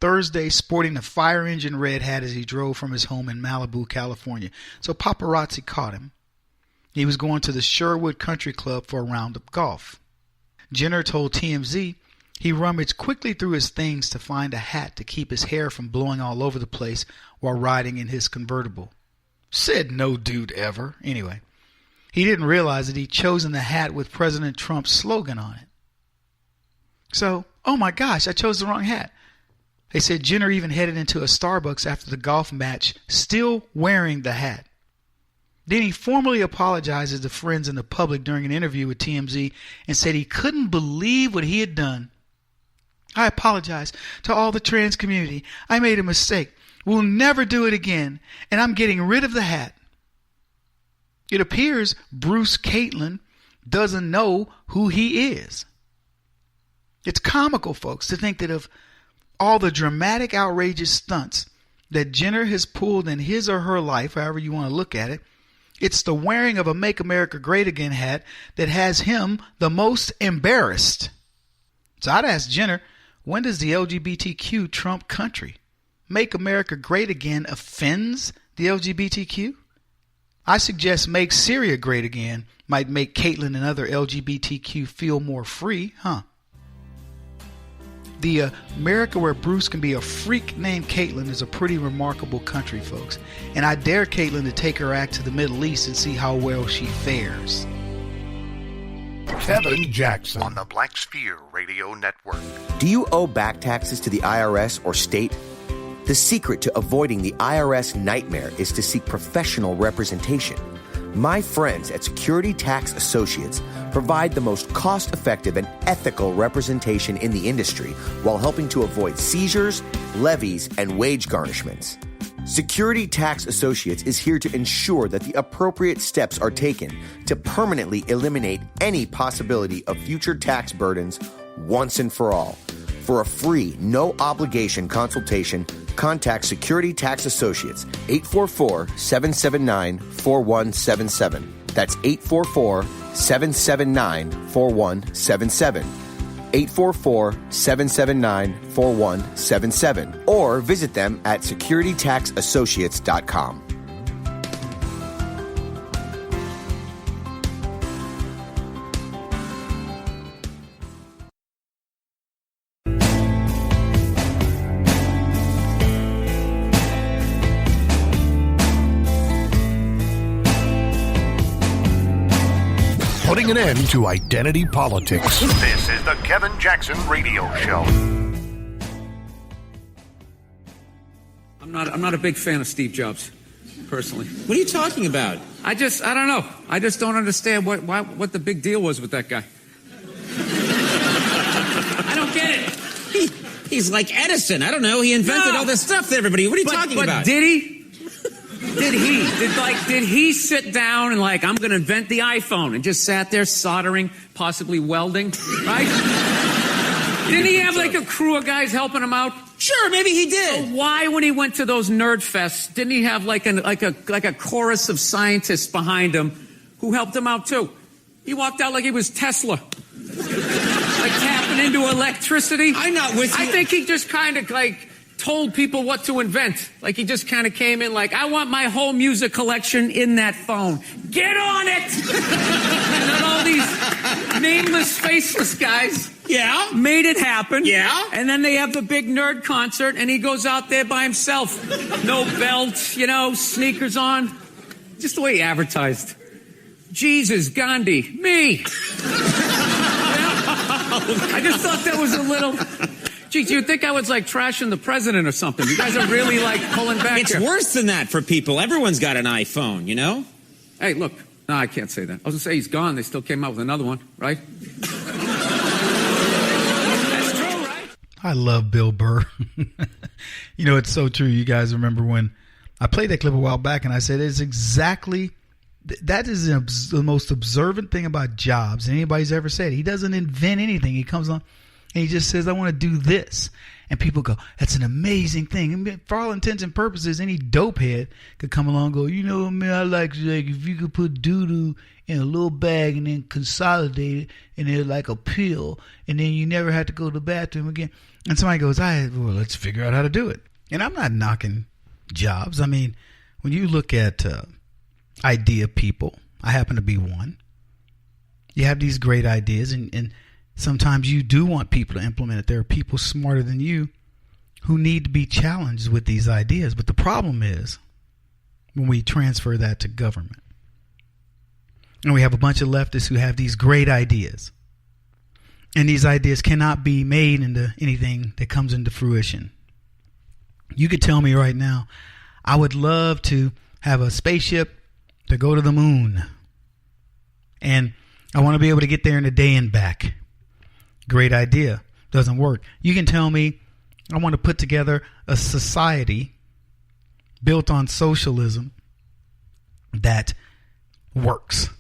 Thursday sporting a fire engine red hat as he drove from his home in Malibu, California. So paparazzi caught him. He was going to the Sherwood Country Club for a round of golf. Jenner told TMZ he rummaged quickly through his things to find a hat to keep his hair from blowing all over the place while riding in his convertible. Said no dude ever. Anyway, he didn't realize that he'd chosen the hat with President Trump's slogan on it. So, oh my gosh, I chose the wrong hat. They said Jenner even headed into a Starbucks after the golf match, still wearing the hat. Then he formally apologized to friends and the public during an interview with TMZ and said he couldn't believe what he had done. I apologize to all the trans community. I made a mistake. We'll never do it again, and I'm getting rid of the hat. It appears Bruce Caitlin doesn't know who he is. It's comical, folks, to think that of all the dramatic, outrageous stunts that Jenner has pulled in his or her life, however you want to look at it, it's the wearing of a Make America Great Again hat that has him the most embarrassed. So I'd ask Jenner, when does the LGBTQ trump country? Make America Great Again offends the LGBTQ? I suggest Make Syria Great Again might make Caitlin and other LGBTQ feel more free, huh? The America where Bruce can be a freak named Caitlin is a pretty remarkable country, folks. And I dare Caitlin to take her act to the Middle East and see how well she fares. Kevin Jackson on the Black Sphere Radio Network. Do you owe back taxes to the IRS or state? The secret to avoiding the IRS nightmare is to seek professional representation. My friends at Security Tax Associates provide the most cost-effective and ethical representation in the industry while helping to avoid seizures, levies, and wage garnishments. Security Tax Associates is here to ensure that the appropriate steps are taken to permanently eliminate any possibility of future tax burdens once and for all. For a free, no-obligation consultation, contact Security Tax Associates, 844-779-4177. That's 844-779-4177. 844-779-4177. Or visit them at securitytaxassociates.com. Putting an end to identity politics. This is the Kevin Jackson Radio Show. I'm not a big fan of Steve Jobs, personally. What are you talking about? I don't know. I just don't understand what the big deal was with that guy. I don't get it. He's like Edison. I don't know. He invented all this stuff to everybody. What are you talking about? Did he? Did he sit down and I'm going to invent the iPhone and just sat there soldering, possibly welding, right? Didn't he have a crew of guys helping him out? Sure, maybe he did. So why, when he went to those nerd fests, didn't he have a chorus of scientists behind him who helped him out too? He walked out like he was Tesla, tapping into electricity. I'm not with you. I think he just kind of told people what to invent. He just kind of came in I want my whole music collection in that phone. Get on it! And then all these nameless, faceless guys made it happen. Yeah. And then they have the big nerd concert, and he goes out there by himself. No belt, sneakers on. Just the way he advertised. Jesus, Gandhi, me. I just thought that was a little... Geez, you'd think I was trashing the president or something. You guys are really pulling back. It's here. worse than that for people. Everyone's got an iPhone, Hey, look. No, I can't say that. I was going to say he's gone. They still came out with another one, right? That's true, right? I love Bill Burr. It's so true. You guys remember when I played that clip a while back and I said it's exactly... That is the most observant thing about Jobs anybody's ever said. He doesn't invent anything. He comes on... And he just says, I want to do this. And people go, that's an amazing thing. And for all intents and purposes, any dopehead could come along and go, man, I like if you could put doo-doo in a little bag and then consolidate it, and it's like a pill, and then you never have to go to the bathroom again. And somebody goes, well, let's figure out how to do it. And I'm not knocking jobs. I mean, when you look at idea people, I happen to be one. You have these great ideas, and sometimes you do want people to implement it. There are people smarter than you who need to be challenged with these ideas. But the problem is when we transfer that to government. And we have a bunch of leftists who have these great ideas. And these ideas cannot be made into anything that comes into fruition. You could tell me right now, I would love to have a spaceship to go to the moon. And I want to be able to get there in a day and back. Great idea. Doesn't work. You can tell me I want to put together a society built on socialism that works.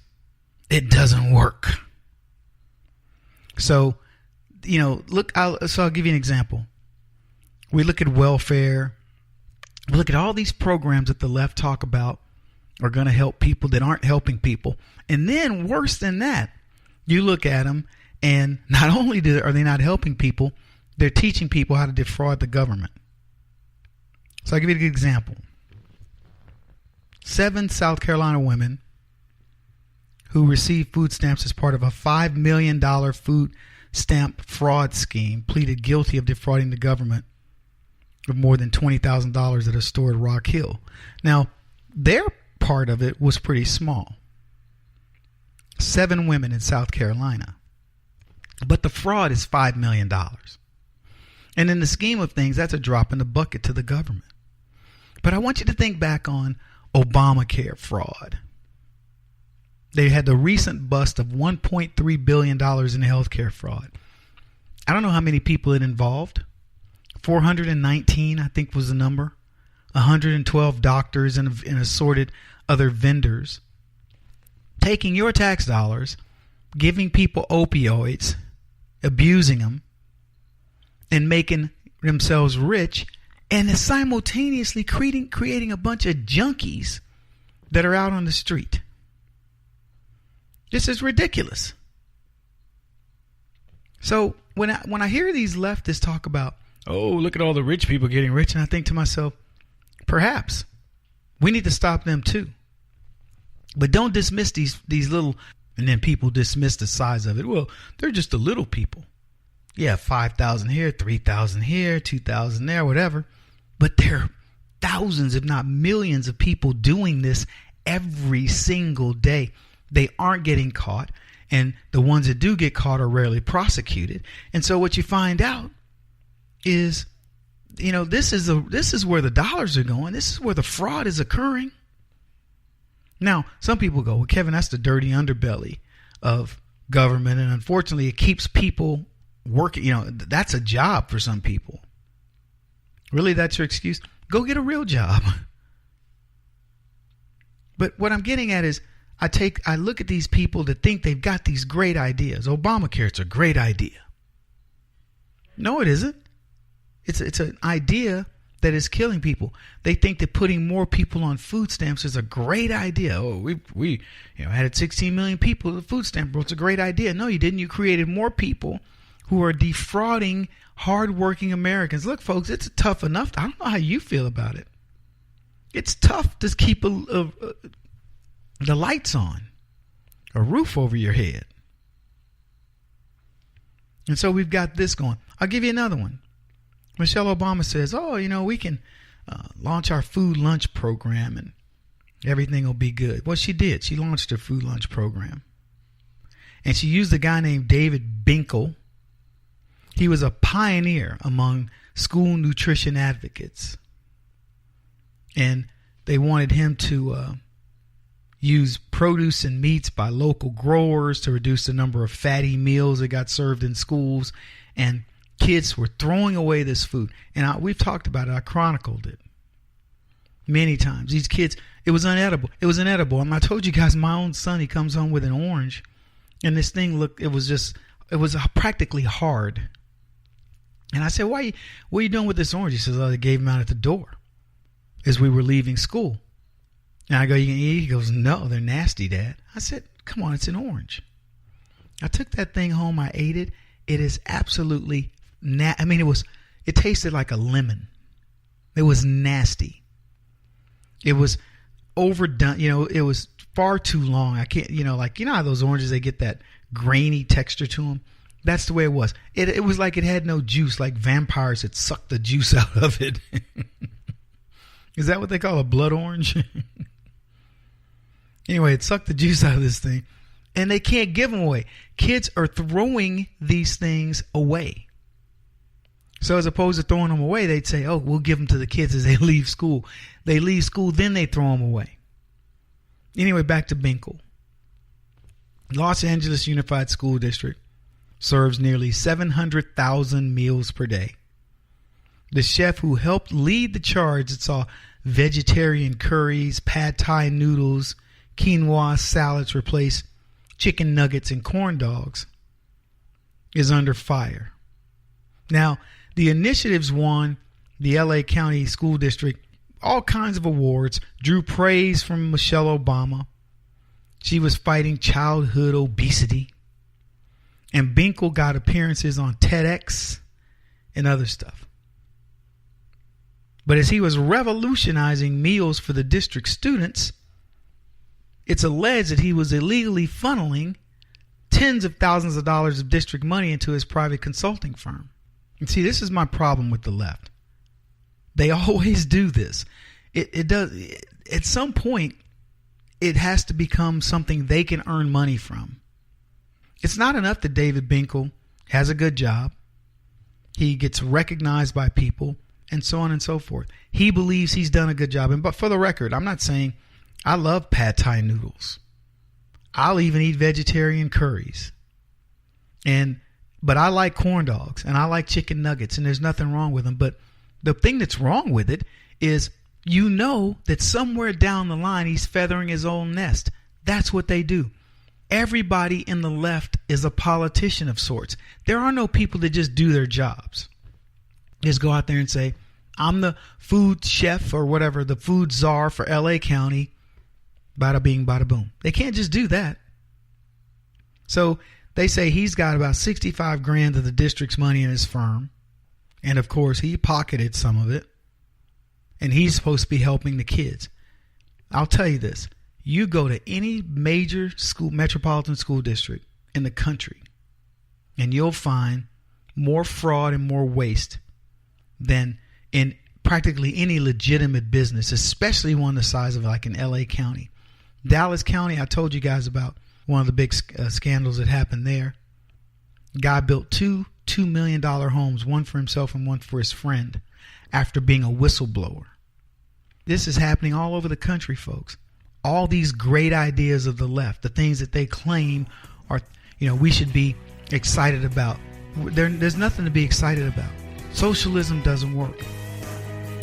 It doesn't work. So, I'll give you an example. We look at welfare. We look at all these programs that the left talk about are going to help people that aren't helping people. And then worse than that, you look at them and not only are they not helping people, they're teaching people how to defraud the government. So I'll give you an example. 7 South Carolina women who received food stamps as part of a $5 million food stamp fraud scheme pleaded guilty of defrauding the government of more than $20,000 at a store at Rock Hill. Now, their part of it was pretty small. 7 women in South Carolina. But the fraud is $5 million. And in the scheme of things, that's a drop in the bucket to the government. But I want you to think back on Obamacare fraud. They had the recent bust of $1.3 billion in healthcare fraud. I don't know how many people it involved. 419, I think, was the number. 112 doctors and assorted other vendors. Taking your tax dollars, giving people opioids, abusing them, and making themselves rich, and simultaneously creating a bunch of junkies that are out on the street. This is ridiculous. So when I hear these leftists talk about, oh, look at all the rich people getting rich, and I think to myself, perhaps we need to stop them too. But don't dismiss these little, and then people dismiss the size of it. Well, they're just the little people. Yeah, 5,000 here, 3,000 here, 2,000 there, whatever. But there are thousands, if not millions, of people doing this every single day. They aren't getting caught, and the ones that do get caught are rarely prosecuted. And so what you find out is, this is where the dollars are going. This is where the fraud is occurring. Now, some people go, well, Kevin, that's the dirty underbelly of government, and unfortunately, it keeps people working. That's a job for some people. Really, that's your excuse? Go get a real job. But what I'm getting at is, I look at these people that think they've got these great ideas. Obamacare, it's a great idea. No, it isn't. It's an idea that is killing people. They think that putting more people on food stamps is a great idea. Oh, we added 16 million people to the food stamp bill. It's a great idea. No, you didn't. You created more people who are defrauding hardworking Americans. Look, folks, it's tough enough. I don't know how you feel about it. It's tough to keep the lights on, a roof over your head. And so we've got this going. I'll give you another one. Michelle Obama says, we can launch our food lunch program and everything will be good. Well, she did. She launched her food lunch program. And she used a guy named David Binkle. He was a pioneer among school nutrition advocates. And they wanted him to use produce and meats by local growers to reduce the number of fatty meals that got served in schools. And kids were throwing away this food. And we've talked about it. I chronicled it many times. These kids, it was unedible. It was inedible. And I told you guys, my own son, he comes home with an orange. And this thing it was practically hard. And I said, what are you doing with this orange? He says, they gave him out at the door as we were leaving school. And I go, you can eat? He goes, no, they're nasty, Dad. I said, come on, it's an orange. I took that thing home. I ate it. It is absolutely it tasted like a lemon. It was nasty. It was overdone. It was far too long. I can't, how those oranges, they get that grainy texture to them. That's the way it was. It was like it had no juice, like vampires had sucked the juice out of it. Is that what they call a blood orange? Anyway, it sucked the juice out of this thing. And they can't give them away. Kids are throwing these things away. So as opposed to throwing them away, they'd say, oh, we'll give them to the kids as they leave school. They leave school, then they throw them away. Anyway, back to Binkle. Los Angeles Unified School District serves nearly 700,000 meals per day. The chef who helped lead the charge that saw vegetarian curries, pad thai noodles, quinoa salads replace chicken nuggets and corn dogs is under fire. Now, the initiatives won the LA County School District all kinds of awards, drew praise from Michelle Obama. She was fighting childhood obesity. And Binkle got appearances on TEDx and other stuff. But as he was revolutionizing meals for the district students, it's alleged that he was illegally funneling tens of thousands of dollars of district money into his private consulting firm. And see, this is my problem with the left. They always do this. It does. At some point, it has to become something they can earn money from. It's not enough that David Binkle has a good job. He gets recognized by people and so on and so forth. He believes he's done a good job. But for the record, I'm not saying I love pad thai noodles. I'll even eat vegetarian curries. But I like corn dogs and I like chicken nuggets, and there's nothing wrong with them. But the thing that's wrong with it is that somewhere down the line he's feathering his own nest. That's what they do. Everybody in the left is a politician of sorts. There are no people that just do their jobs. Just go out there and say, I'm the food chef or whatever, the food czar for LA County. Bada bing, bada boom. They can't just do that. So they say he's got about 65 grand of the district's money in his firm. And of course, he pocketed some of it. And he's supposed to be helping the kids. I'll tell you this. You go to any major metropolitan school district in the country, and you'll find more fraud and more waste than in practically any legitimate business, especially one the size of like in LA County. Dallas County, I told you guys about one of the big scandals that happened there. Guy built two $2 million homes, one for himself and one for his friend, after being a whistleblower. This is happening all over the country, folks. All these great ideas of the left, the things that they claim are, we should be excited about. There's nothing to be excited about. Socialism doesn't work.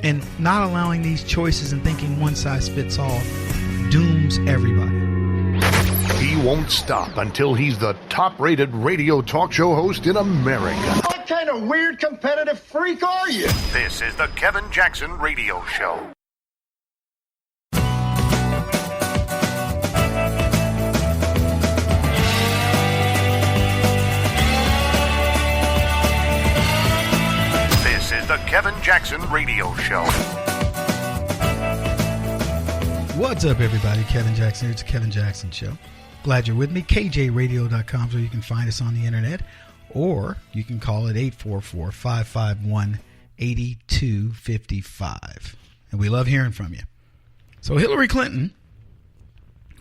And not allowing these choices and thinking one size fits all dooms everybody. He won't stop until he's the top-rated radio talk show host in America. What kind of weird competitive freak are you? This is the Kevin Jackson Radio Show. This is the Kevin Jackson Radio Show. What's up, everybody? Kevin Jackson here. It's the Kevin Jackson Show. Glad you're with me. KJRadio.com, so you can find us on the internet, or you can call it 844-551-8255. And we love hearing from you. So Hillary Clinton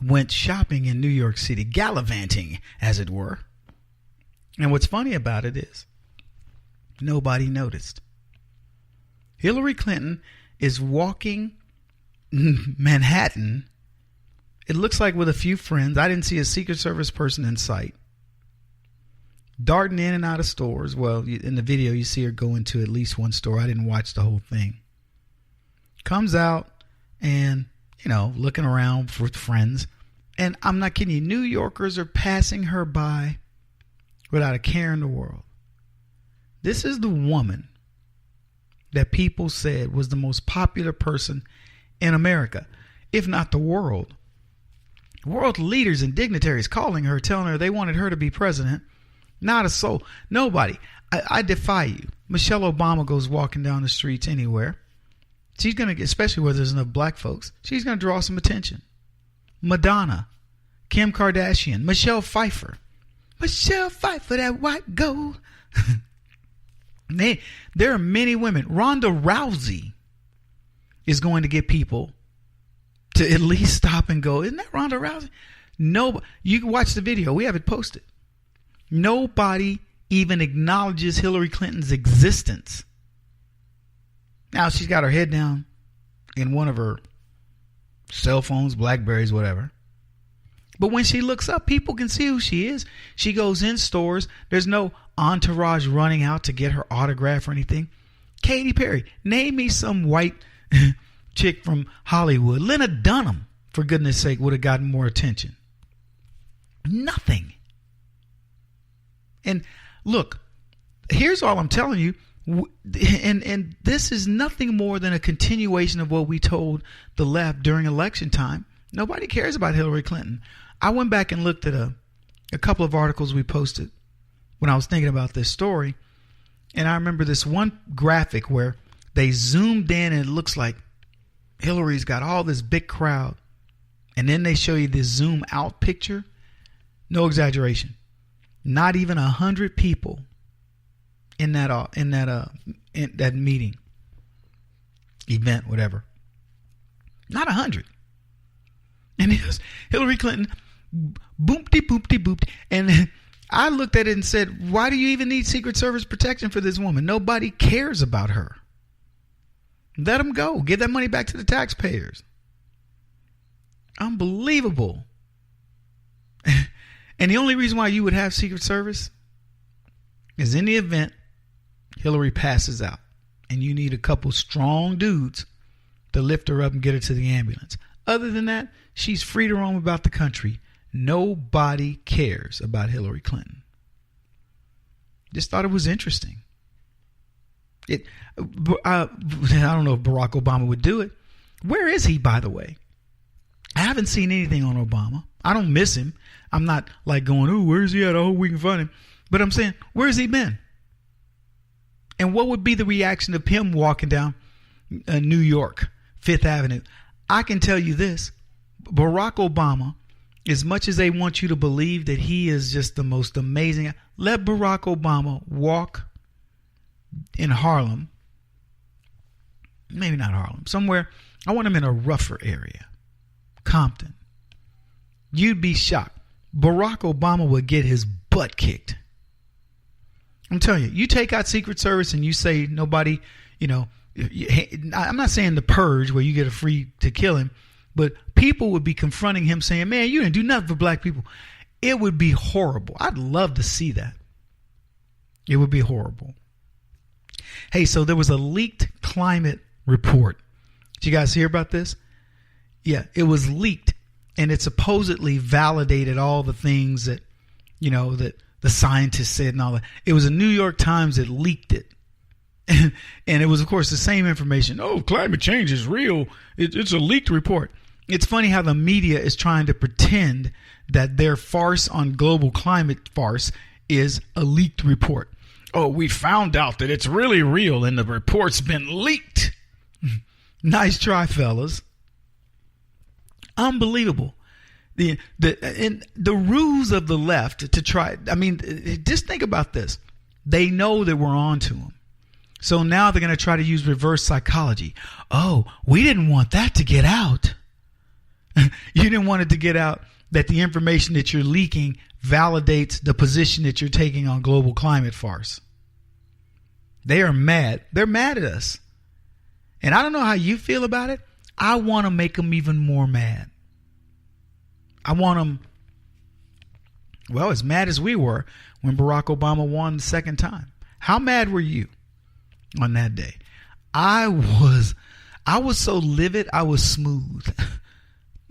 went shopping in New York City, gallivanting, as it were. And what's funny about it is nobody noticed. Hillary Clinton is walking Manhattan, it looks like with a few friends. I didn't see a Secret Service person in sight. Darting in and out of stores. Well, in the video, you see her go into at least one store. I didn't watch the whole thing. Comes out and, looking around for friends. And I'm not kidding you, New Yorkers are passing her by without a care in the world. This is the woman that people said was the most popular person in America, if not the world, World leaders and dignitaries calling her, telling her they wanted her to be president. Not a soul. Nobody. I defy you. Michelle Obama goes walking down the streets anywhere. She's going to get, especially where there's enough black folks, she's going to draw some attention. Madonna, Kim Kardashian, Michelle Pfeiffer, that white gold. There are many women. Ronda Rousey is going to get people to at least stop and go, isn't that Ronda Rousey? No, you can watch the video. We have it posted. Nobody even acknowledges Hillary Clinton's existence. Now she's got her head down in one of her cell phones, Blackberries, whatever. But when she looks up, people can see who she is. She goes in stores. There's no entourage running out to get her autograph or anything. Katy Perry, name me some white chick from Hollywood. Lena Dunham, for goodness sake, would have gotten more attention. Nothing. And look, here's all I'm telling you. And this is nothing more than a continuation of what we told the left during election time. Nobody cares about Hillary Clinton. I went back and looked at a couple of articles we posted when I was thinking about this story. And I remember this one graphic where they zoomed in and it looks like Hillary's got all this big crowd. And then they show you this zoom out picture. No exaggeration. Not even 100 people in that meeting, event, whatever. Not 100. And it was Hillary Clinton, boopty boopty boopty. And I looked at it and said, why do you even need Secret Service protection for this woman? Nobody cares about her. Let them go. Give that money back to the taxpayers. Unbelievable. And the only reason why you would have Secret Service is in the event Hillary passes out and you need a couple strong dudes to lift her up and get her to the ambulance. Other than that, she's free to roam about the country. Nobody cares about Hillary Clinton. Just thought it was interesting. I don't know if Barack Obama would do it. Where is he, by the way? I haven't seen anything on Obama. I don't miss him. I'm not like going, oh, where's he at? I hope we can find him. But I'm saying, where's he been? And what would be the reaction of him walking down New York, Fifth Avenue? I can tell you this. Barack Obama, as much as they want you to believe that he is just the most amazing, let Barack Obama walk in Harlem. Maybe not Harlem. Somewhere. I want him in a rougher area. Compton. You'd be shocked. Barack Obama would get his butt kicked. I'm telling you, you take out Secret Service and you say nobody, I'm not saying the purge where you get a free to kill him, but people would be confronting him saying, man, you didn't do nothing for black people. It would be horrible. I'd love to see that. It would be horrible. Hey, so there was a leaked climate report. Did you guys hear about this? Yeah, it was leaked. And it supposedly validated all the things that, that the scientists said and all that. It was a New York Times that leaked it. And it was, of course, the same information. Oh, climate change is real. It's a leaked report. It's funny how the media is trying to pretend that their farce on global climate farce is a leaked report. Oh, we found out that it's really real and the report's been leaked. Nice try, fellas. Unbelievable. The ruse of the left to try. I mean, just think about this. They know that we're on to them. So now they're going to try to use reverse psychology. Oh, we didn't want that to get out. You didn't want it to get out that the information that you're leaking validates the position that you're taking on global climate farce. They are mad. They're mad at us. And I don't know how you feel about it. I want to make them even more mad. I want them, well, as mad as we were when Barack Obama won the second time. How mad were you on that day? I was so livid. I was smooth.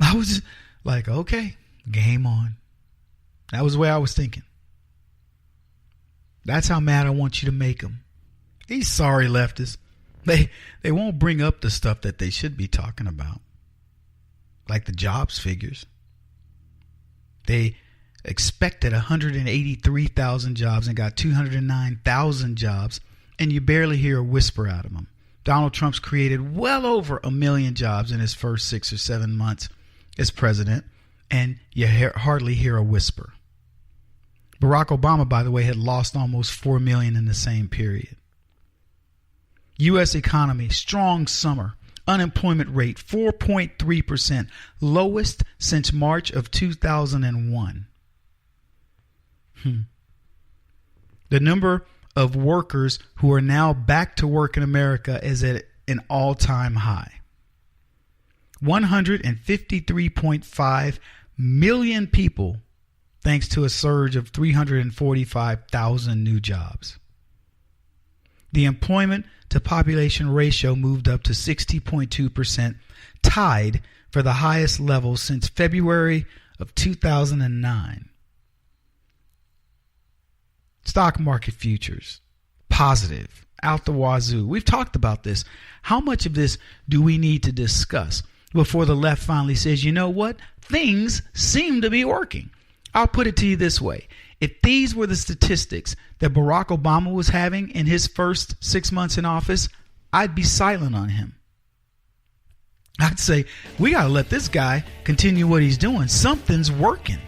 I was just like, okay, game on. That was the way I was thinking. That's how mad I want you to make them. These sorry leftists. They won't bring up the stuff that they should be talking about. Like the jobs figures. They expected 183,000 jobs and got 209,000 jobs, and you barely hear a whisper out of them. Donald Trump's created well over 1 million jobs in his first 6 or 7 months as president, and you hardly hear a whisper. Barack Obama, by the way, had lost almost 4 million in the same period. U.S. economy, strong summer. Unemployment rate, 4.3%, lowest since March of 2001. The number of workers who are now back to work in America is at an all-time high. 153.5 million people, thanks to a surge of 345,000 new jobs. The employment to population ratio moved up to 60.2%, tied for the highest level since February of 2009. Stock market futures, positive, out the wazoo. We've talked about this. How much of this do we need to discuss before the left finally says, you know what? Things seem to be working. I'll put it to you this way. If these were the statistics that Barack Obama was having in his first 6 months in office, I'd be silent on him. I'd say, we got to let this guy continue what he's doing. Something's working.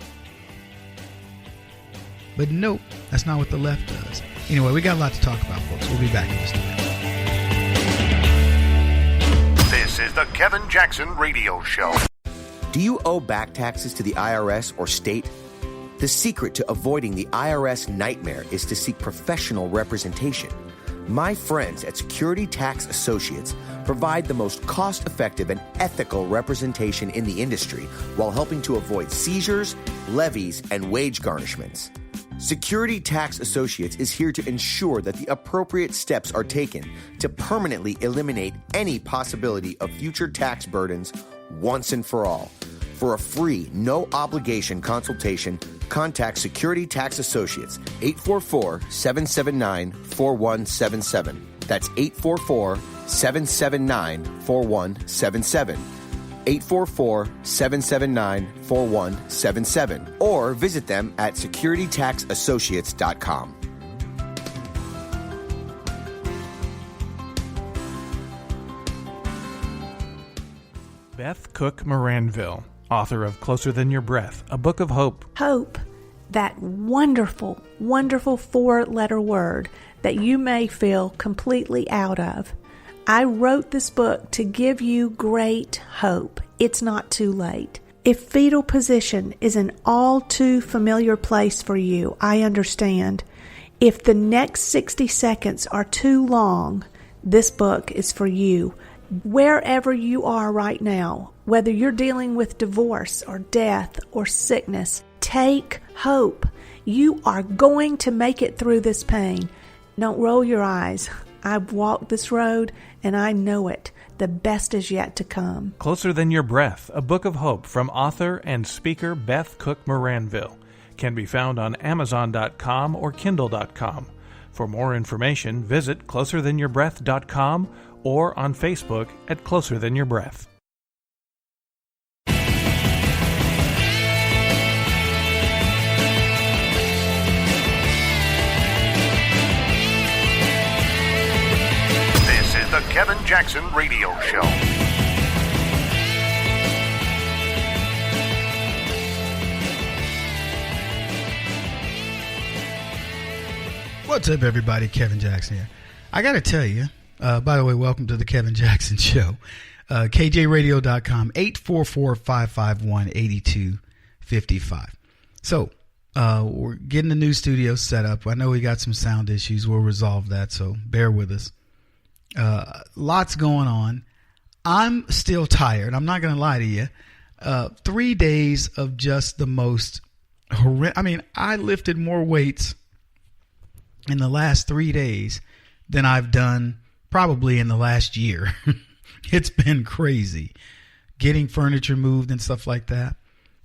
But nope, that's not what the left does. Anyway, we got a lot to talk about, folks. We'll be back in just a minute. This is the Kevin Jackson Radio Show. Do you owe back taxes to the IRS or state? The secret to avoiding the IRS nightmare is to seek professional representation. My friends at Security Tax Associates provide the most cost-effective and ethical representation in the industry while helping to avoid seizures, levies, and wage garnishments. Security Tax Associates is here to ensure that the appropriate steps are taken to permanently eliminate any possibility of future tax burdens once and for all. For a free, no-obligation consultation, contact Security Tax Associates, 844-779-4177. That's 844-779-4177. 844-779-4177. Or visit them at securitytaxassociates.com. Beth Cook Moranville, author of Closer Than Your Breath, a book of hope. Hope, that wonderful, wonderful 4-letter word that you may feel completely out of. I wrote this book to give you great hope. It's not too late. If fetal position is an all too familiar place for you, I understand. If the next 60 seconds are too long, this book is for you. Wherever you are right now, whether you're dealing with divorce or death or sickness, take hope. You are going to make it through this pain. Don't roll your eyes. I've walked this road and I know it. The best is yet to come. Closer Than Your Breath, a book of hope from author and speaker Beth Cook Moranville, can be found on Amazon.com or Kindle.com. For more information, visit closerthanyourBreath.com or on Facebook at Closer Than Your Breath. This is the Kevin Jackson Radio Show. What's up, everybody? Kevin Jackson here. I got to tell you, by the way, welcome to the Kevin Jackson Show. KJRadio.com, 844-551-8255. So, we're getting the new studio set up. I know we got some sound issues. We'll resolve that, so bear with us. Lots going on. I'm still tired. I'm not going to lie to you. 3 days of just the most horrendous. I mean, I lifted more weights in the last 3 days than I've done probably in the last year. It's been crazy getting furniture moved and stuff like that,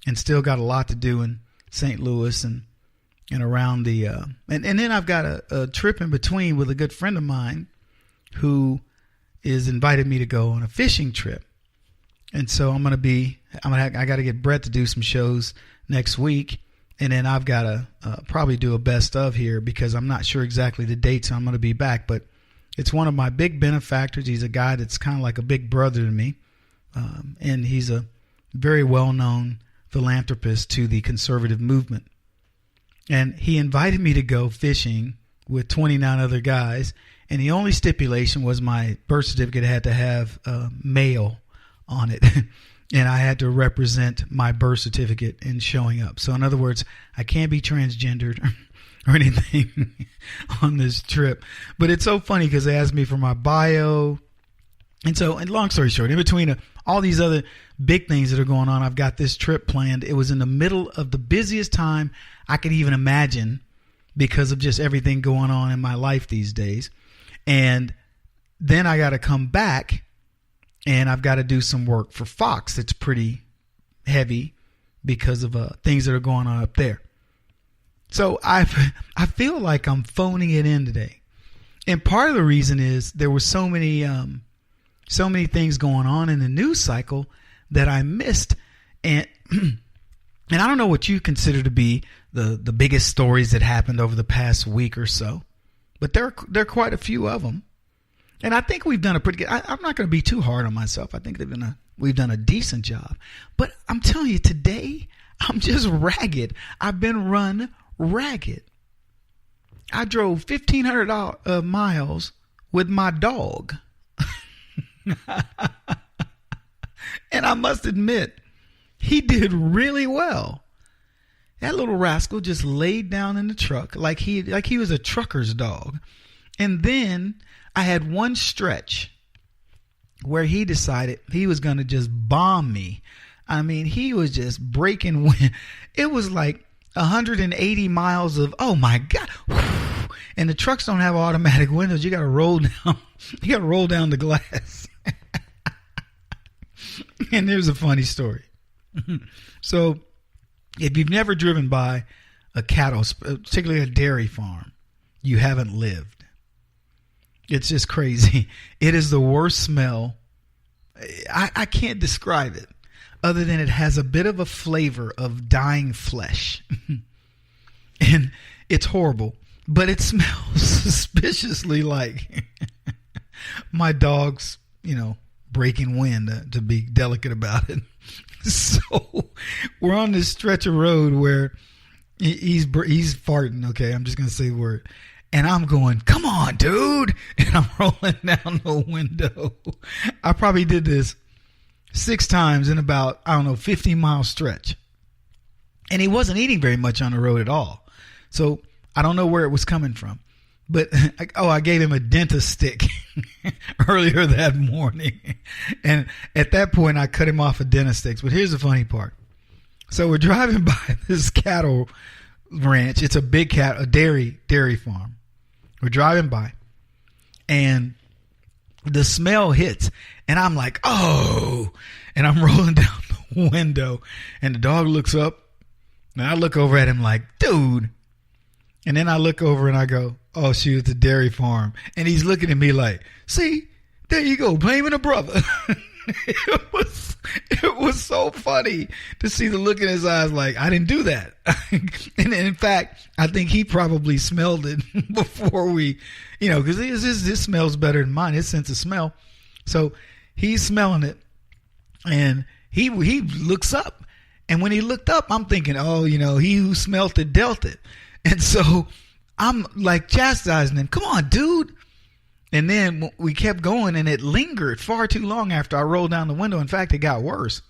and still got a lot to do in St. Louis and around the and then I've got a trip in between with a good friend of mine who is invited me to go on a fishing trip. And so I got to get Brett to do some shows next week. And then I've got to probably do a best of here because I'm not sure exactly the dates I'm going to be back. But it's one of my big benefactors. He's a guy that's kind of like a big brother to me. And he's a very well-known philanthropist to the conservative movement. And he invited me to go fishing with 29 other guys. And the only stipulation was my birth certificate had to have male on it. And I had to represent my birth certificate in showing up. So in other words, I can't be transgendered or anything on this trip. But it's so funny because they asked me for my bio. And long story short, in between all these other big things that are going on, I've got this trip planned. It was in the middle of the busiest time I could even imagine because of just everything going on in my life these days. And then I got to come back and I've got to do some work for Fox that's pretty heavy because of things that are going on up there. So I feel like I'm phoning it in today. And part of the reason is there were so many things going on in the news cycle that I missed. And I don't know what you consider to be the biggest stories that happened over the past week or so. But there are quite a few of them. And I think we've done a pretty good, I'm not going to be too hard on myself. I think we've done a decent job. But I'm telling you, today, I'm just ragged. I've been run ragged. I drove 1,500 miles with my dog. And I must admit, he did really well. That little rascal just laid down in the truck like he was a trucker's dog. And then I had one stretch where he decided he was going to just bomb me. I mean, he was just breaking wind. It was like 180 miles of, oh my God. And the trucks don't have automatic windows. You got to roll down. You got to roll down the glass. And there's a funny story. So if you've never driven by a cattle, particularly a dairy farm, you haven't lived. It's just crazy. It is the worst smell. I can't describe it other than it has a bit of a flavor of dying flesh. And it's horrible, but it smells suspiciously like my dog's, breaking wind, to be delicate about it. So we're on this stretch of road where he's farting. Okay, I'm just going to say the word. And I'm going, come on, dude. And I'm rolling down the window. I probably did this 6 times in about, 15-mile stretch. And he wasn't eating very much on the road at all. So I don't know where it was coming from. But, I gave him a dentist stick earlier that morning. And at that point, I cut him off of dentist sticks. But here's the funny part. So we're driving by this cattle ranch. It's a big a dairy farm. We're driving by. And the smell hits. And I'm like, oh. And I'm rolling down the window. And the dog looks up. And I look over at him like, dude. And then I look over and I go, oh, shoot, it's a dairy farm. And he's looking at me like, see, there you go, blaming a brother. It was so funny to see the look in his eyes like, I didn't do that. And in fact, I think he probably smelled it before we, because this smells better than mine, his sense of smell. So he's smelling it and he looks up. And when he looked up, I'm thinking, oh, he who smelt it dealt it. And so I'm like chastising him. Come on, dude. And then we kept going and it lingered far too long after I rolled down the window. In fact, it got worse.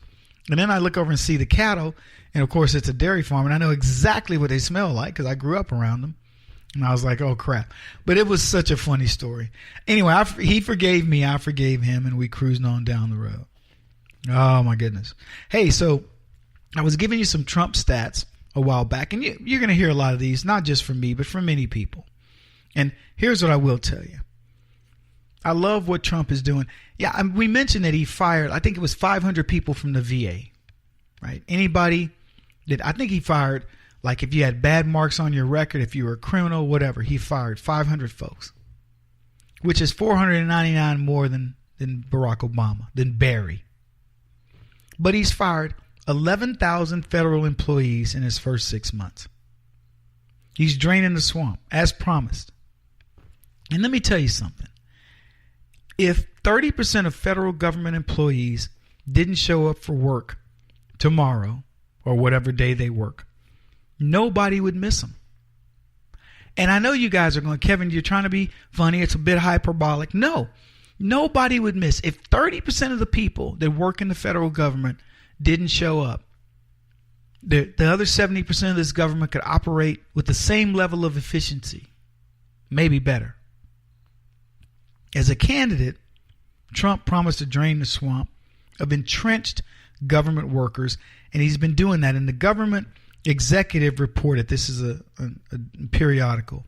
And then I look over and see the cattle. And of course, it's a dairy farm. And I know exactly what they smell like because I grew up around them. And I was like, oh, crap. But it was such a funny story. Anyway, he forgave me. I forgave him. And we cruised on down the road. Oh, my goodness. Hey, so I was giving you some Trump stats a while back. And you're going to hear a lot of these, not just from me, but from many people. And here's what I will tell you. I love what Trump is doing. Yeah, we mentioned that he fired, I think it was 500 people from the VA, right? Anybody that, I think he fired, like if you had bad marks on your record, if you were a criminal, whatever, he fired 500 folks, which is 499 more than Barack Obama, than Barry. But he's fired 11,000 federal employees in his first 6 months. He's draining the swamp, as promised. And let me tell you something. If 30% of federal government employees didn't show up for work tomorrow or whatever day they work, nobody would miss them. And I know you guys are going, Kevin, you're trying to be funny. It's a bit hyperbolic. No, nobody would miss. If 30% of the people that work in the federal government didn't show up, the other 70% of this government could operate with the same level of efficiency, maybe better. As a candidate, Trump promised to drain the swamp of entrenched government workers, and he's been doing that. In the government executive reported, this is a periodical,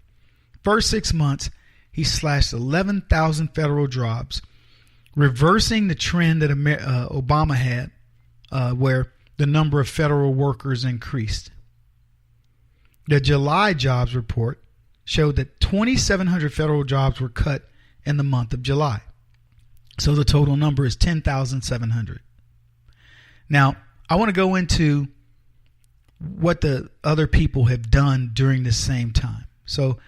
first 6 months, he slashed 11,000 federal jobs, reversing the trend that Obama had, where the number of federal workers increased. The July jobs report showed that 2,700 federal jobs were cut in the month of July. So the total number is 10,700. Now, I want to go into what the other people have done during this same time. So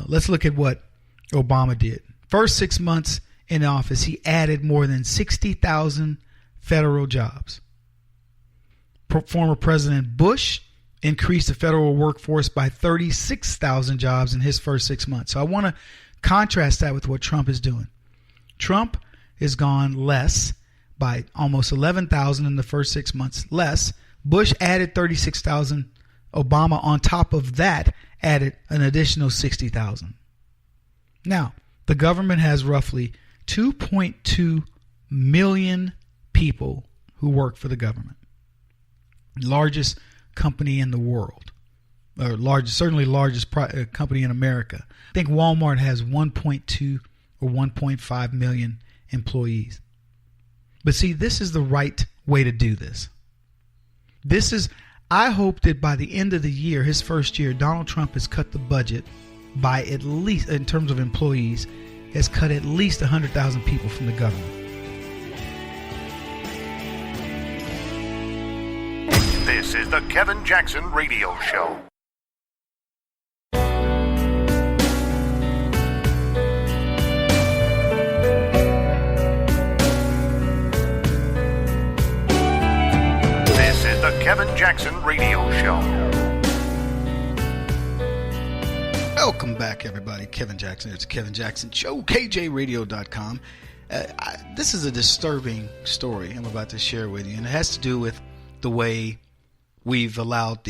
let's look at what Obama did. First 6 months in office, he added more than 60,000 federal jobs. Former President Bush increased the federal workforce by 36,000 jobs in his first 6 months. So I want to contrast that with what Trump is doing. Trump has gone less by almost 11,000 in the first 6 months less. Bush added 36,000. Obama, on top of that, added an additional 60,000. Now, the government has roughly 2.2 million people who work for the government. Largest company in the world, or certainly largest company in America. I think Walmart has 1.2 or 1.5 million employees. But see, this is the right way to do this. I hope that by the end of the year, his first year, Donald Trump has cut the budget by at least, in terms of employees, has cut at least 100,000 people from the government. This is the Kevin Jackson Radio Show. This is the Kevin Jackson Radio Show. Welcome back, everybody. Kevin Jackson. It's Kevin Jackson Show, KJRadio.com. This is a disturbing story I'm about to share with you, and it has to do with the way we've allowed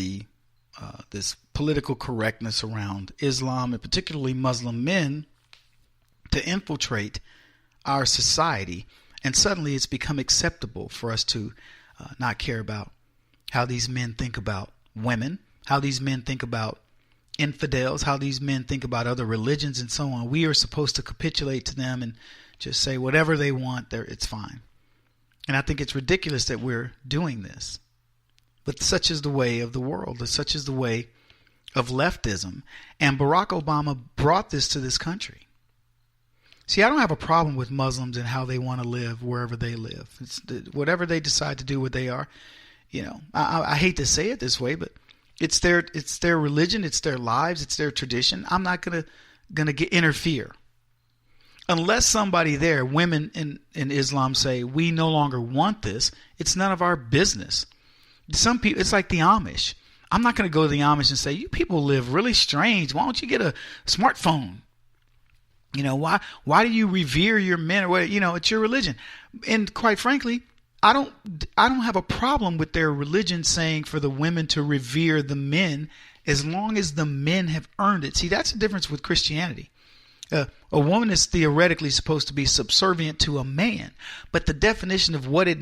this political correctness around Islam, and particularly Muslim men, to infiltrate our society. And suddenly it's become acceptable for us to not care about how these men think about women, how these men think about infidels, how these men think about other religions and so on. We are supposed to capitulate to them and just say whatever they want, it's fine. And I think it's ridiculous that we're doing this. But such is the way of the world. Such is the way of leftism. And Barack Obama brought this to this country. See, I don't have a problem with Muslims and how they want to live wherever they live. It's whatever they decide to do, what they are. You know, I hate to say it this way, but it's their religion, it's their lives, it's their tradition. I'm not gonna interfere unless somebody there, women in Islam, say we no longer want this. It's none of our business. Some people, it's like the Amish. I'm not going to go to the Amish and say, you people live really strange. Why don't you get a smartphone? You know, why do you revere your men? Or what? You know, it's your religion. And quite frankly, I don't have a problem with their religion saying for the women to revere the men as long as the men have earned it. See, that's the difference with Christianity. A woman is theoretically supposed to be subservient to a man, but the definition of what it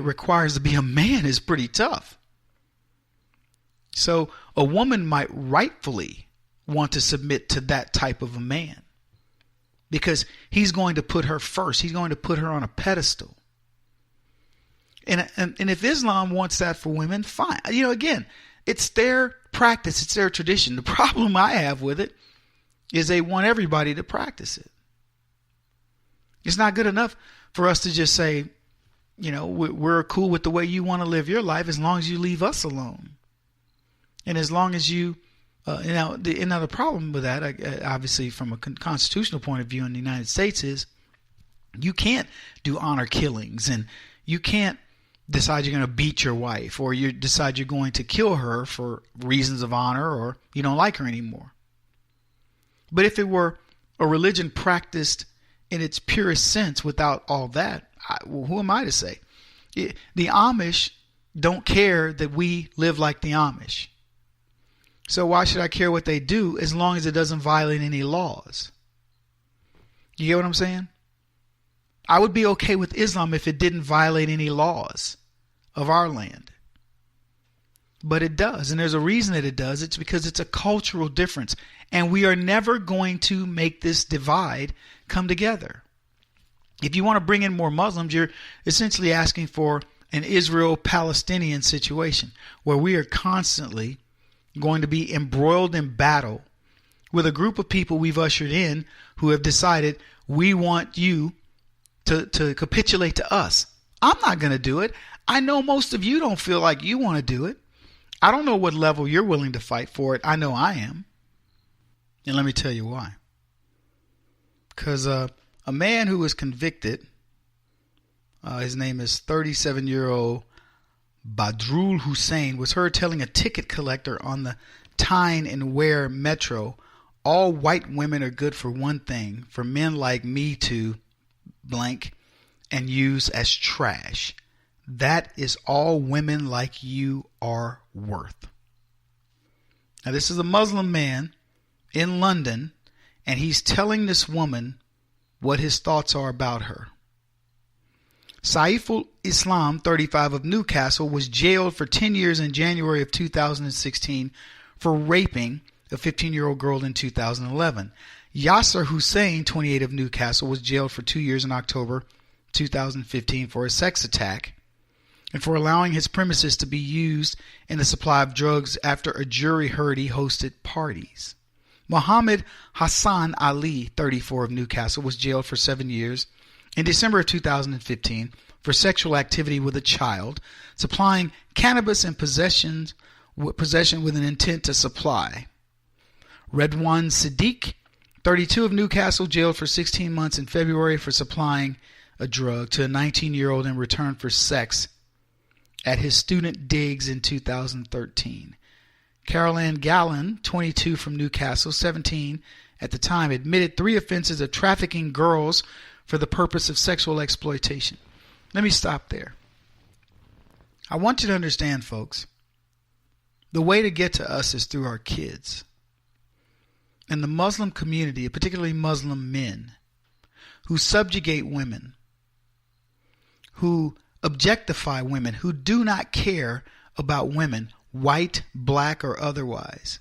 requires to be a man is pretty tough. So a woman might rightfully want to submit to that type of a man because he's going to put her first. He's going to put her on a pedestal. And if Islam wants that for women, fine. You know, again, it's their practice. It's their tradition. The problem I have with it is they want everybody to practice it. It's not good enough for us to just say, we're cool with the way you want to live your life as long as you leave us alone. And as long as you, the problem with that, obviously from a constitutional point of view in the United States, is you can't do honor killings, and you can't decide you're going to beat your wife, or you decide you're going to kill her for reasons of honor, or you don't like her anymore. But if it were a religion practiced in its purest sense without all that, who am I to say? The Amish don't care that we live like the Amish. So why should I care what they do as long as it doesn't violate any laws? You get what I'm saying? I would be okay with Islam if it didn't violate any laws of our land. But it does, and there's a reason that it does. It's because it's a cultural difference, and we are never going to make this divide come together. If you want to bring in more Muslims, you're essentially asking for an Israel-Palestinian situation where we are constantly going to be embroiled in battle with a group of people we've ushered in who have decided we want you to capitulate to us. I'm not going to do it. I know most of you don't feel like you want to do it. I don't know what level you're willing to fight for it. I know I am. And let me tell you why. Because a man who was convicted, his name is 37-year-old Badrul Hussein, was heard telling a ticket collector on the Tyne and Wear Metro, all white women are good for one thing, for men like me to blank and use as trash. That is all women like you are worth. Now, this is a Muslim man in London, and he's telling this woman what his thoughts are about her. Saiful Islam, 35, of Newcastle, was jailed for 10 years in January of 2016 for raping a 15-year-old girl in 2011. Yasser Hussein, 28, of Newcastle, was jailed for 2 years in October 2015 for a sex attack and for allowing his premises to be used in the supply of drugs after a jury heard he hosted parties. Muhammad Hassan Ali, 34, of Newcastle, was jailed for 7 years in December of 2015 for sexual activity with a child, supplying cannabis and possession with an intent to supply. Redwan Siddiq, 32, of Newcastle, jailed for 16 months in February for supplying a drug to a 19-year-old in return for sex at his student digs in 2013. Carol Ann Gallen, 22, from Newcastle, 17 at the time, admitted 3 offenses of trafficking girls for the purpose of sexual exploitation. Let me stop there. I want you to understand, folks, the way to get to us is through our kids. And the Muslim community, particularly Muslim men, who subjugate women, who objectify women, who do not care about women, white, black, or otherwise.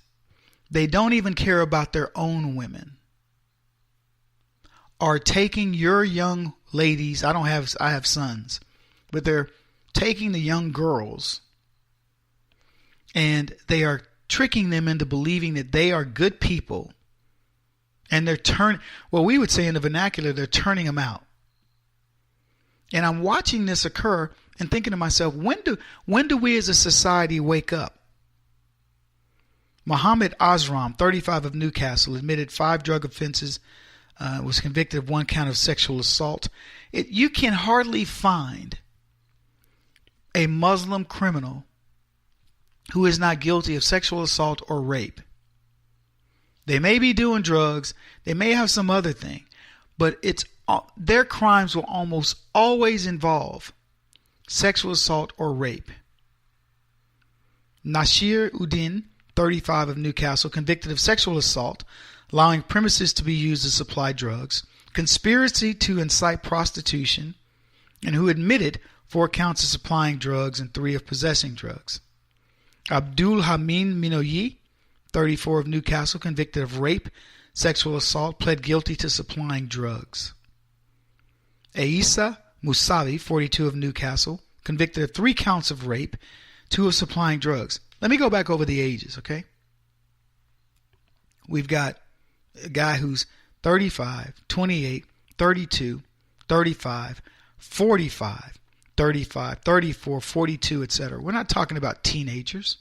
They don't even care about their own women. Are taking your young ladies, I have sons, but they're taking the young girls and they are tricking them into believing that they are good people. And they're we would say in the vernacular, they're turning them out. And I'm watching this occur and thinking to myself, when do we as a society wake up? Muhammad Azram, 35, of Newcastle, admitted 5 drug offenses, was convicted of 1 count of sexual assault. You can hardly find a Muslim criminal who is not guilty of sexual assault or rape. They may be doing drugs, they may have some other thing, but their crimes will almost always involve sexual assault or rape. Nasir Uddin, 35, of Newcastle, convicted of sexual assault, allowing premises to be used to supply drugs, conspiracy to incite prostitution, and who admitted 4 counts of supplying drugs and 3 of possessing drugs. Abdul Hamid Minoyi, 34, of Newcastle, convicted of rape, sexual assault, pled guilty to supplying drugs. Aisa Musavi, 42, of Newcastle, convicted of 3 counts of rape, 2 of supplying drugs. Let me go back over the ages, okay? We've got a guy who's 35, 28, 32, 35, 45, 35, 34, 42, etc. We're not talking about teenagers.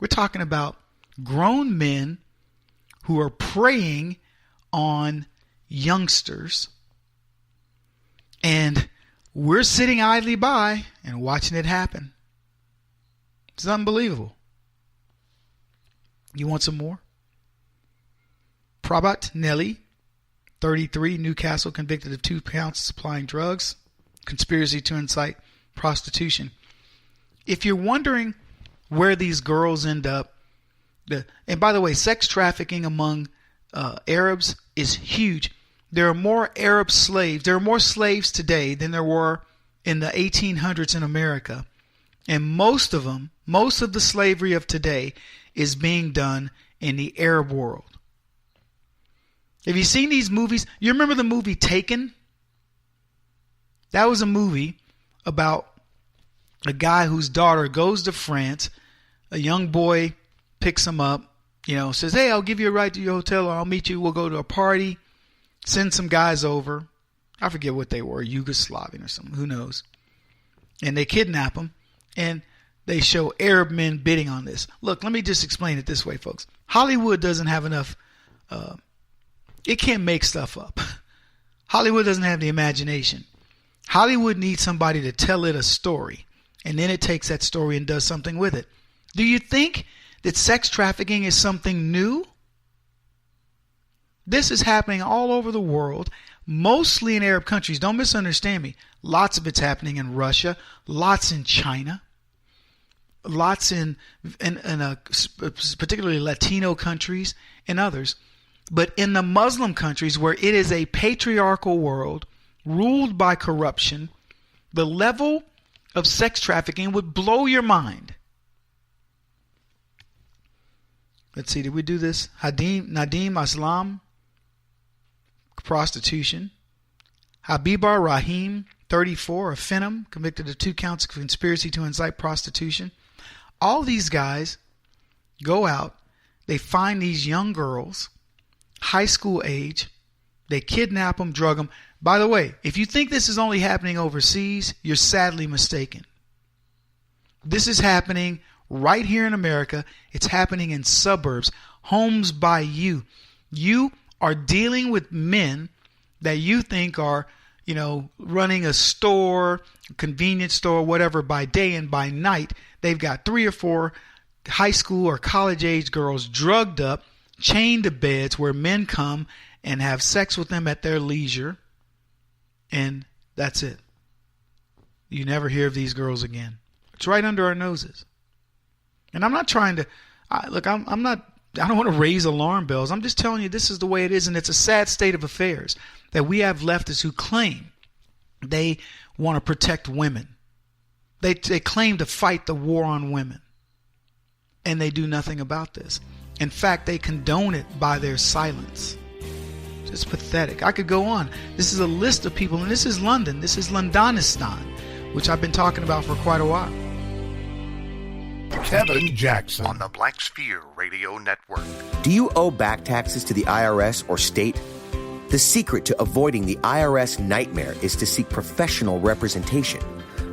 We're talking about grown men who are preying on youngsters. And we're sitting idly by and watching it happen. It's unbelievable. You want some more? Prabhat Nelly, 33, Newcastle, convicted of 2 counts of supplying drugs, conspiracy to incite prostitution. If you're wondering where these girls end up, and by the way, sex trafficking among Arabs is huge. There are more Arab slaves. There are more slaves today than there were in the 1800s in America. And most of the slavery of today is being done in the Arab world. Have you seen these movies? You remember the movie Taken? That was a movie about a guy whose daughter goes to France. A young boy picks him up, says, hey, I'll give you a ride to your hotel, or I'll meet you. We'll go to a party. Send some guys over. I forget what they were, Yugoslavian or something, who knows. And they kidnap him, and they show Arab men bidding on this. Look, let me just explain it this way, folks. Hollywood doesn't have enough, it can't make stuff up. Hollywood doesn't have the imagination. Hollywood needs somebody to tell it a story, and then it takes that story and does something with it. Do you think that sex trafficking is something new? This is happening all over the world, mostly in Arab countries. Don't misunderstand me. Lots of it's happening in Russia, lots in China, lots in particularly Latino countries and others. But in the Muslim countries, where it is a patriarchal world ruled by corruption, the level of sex trafficking would blow your mind. Let's see, did we do this? Nadim Aslam, prostitution. Habibar Rahim, 34, of Finham, convicted of 2 counts of conspiracy to incite prostitution. All these guys go out, they find these young girls, high school age, they kidnap them, drug them. By the way, if you think this is only happening overseas, you're sadly mistaken. This is happening right here in America. It's happening in suburbs, homes by you. You are dealing with men that you think are, running a store, convenience store, whatever, by day, and by night, they've got 3 or 4 high school or college age girls drugged up, chained to beds where men come and have sex with them at their leisure. And that's it. You never hear of these girls again. It's right under our noses. And I'm not trying to, I don't want to raise alarm bells. I'm just telling you this is the way it is, and it's a sad state of affairs that we have leftists who claim they want to protect women. They claim to fight the war on women, and they do nothing about this. In fact, they condone it by their silence. It's pathetic. I could go on. This is a list of people, and this is London. This is Londonistan, which I've been talking about for quite a while. Kevin Jackson on the Black Sphere Radio Network. Do you owe back taxes to the IRS or state? The secret to avoiding the IRS nightmare is to seek professional representation.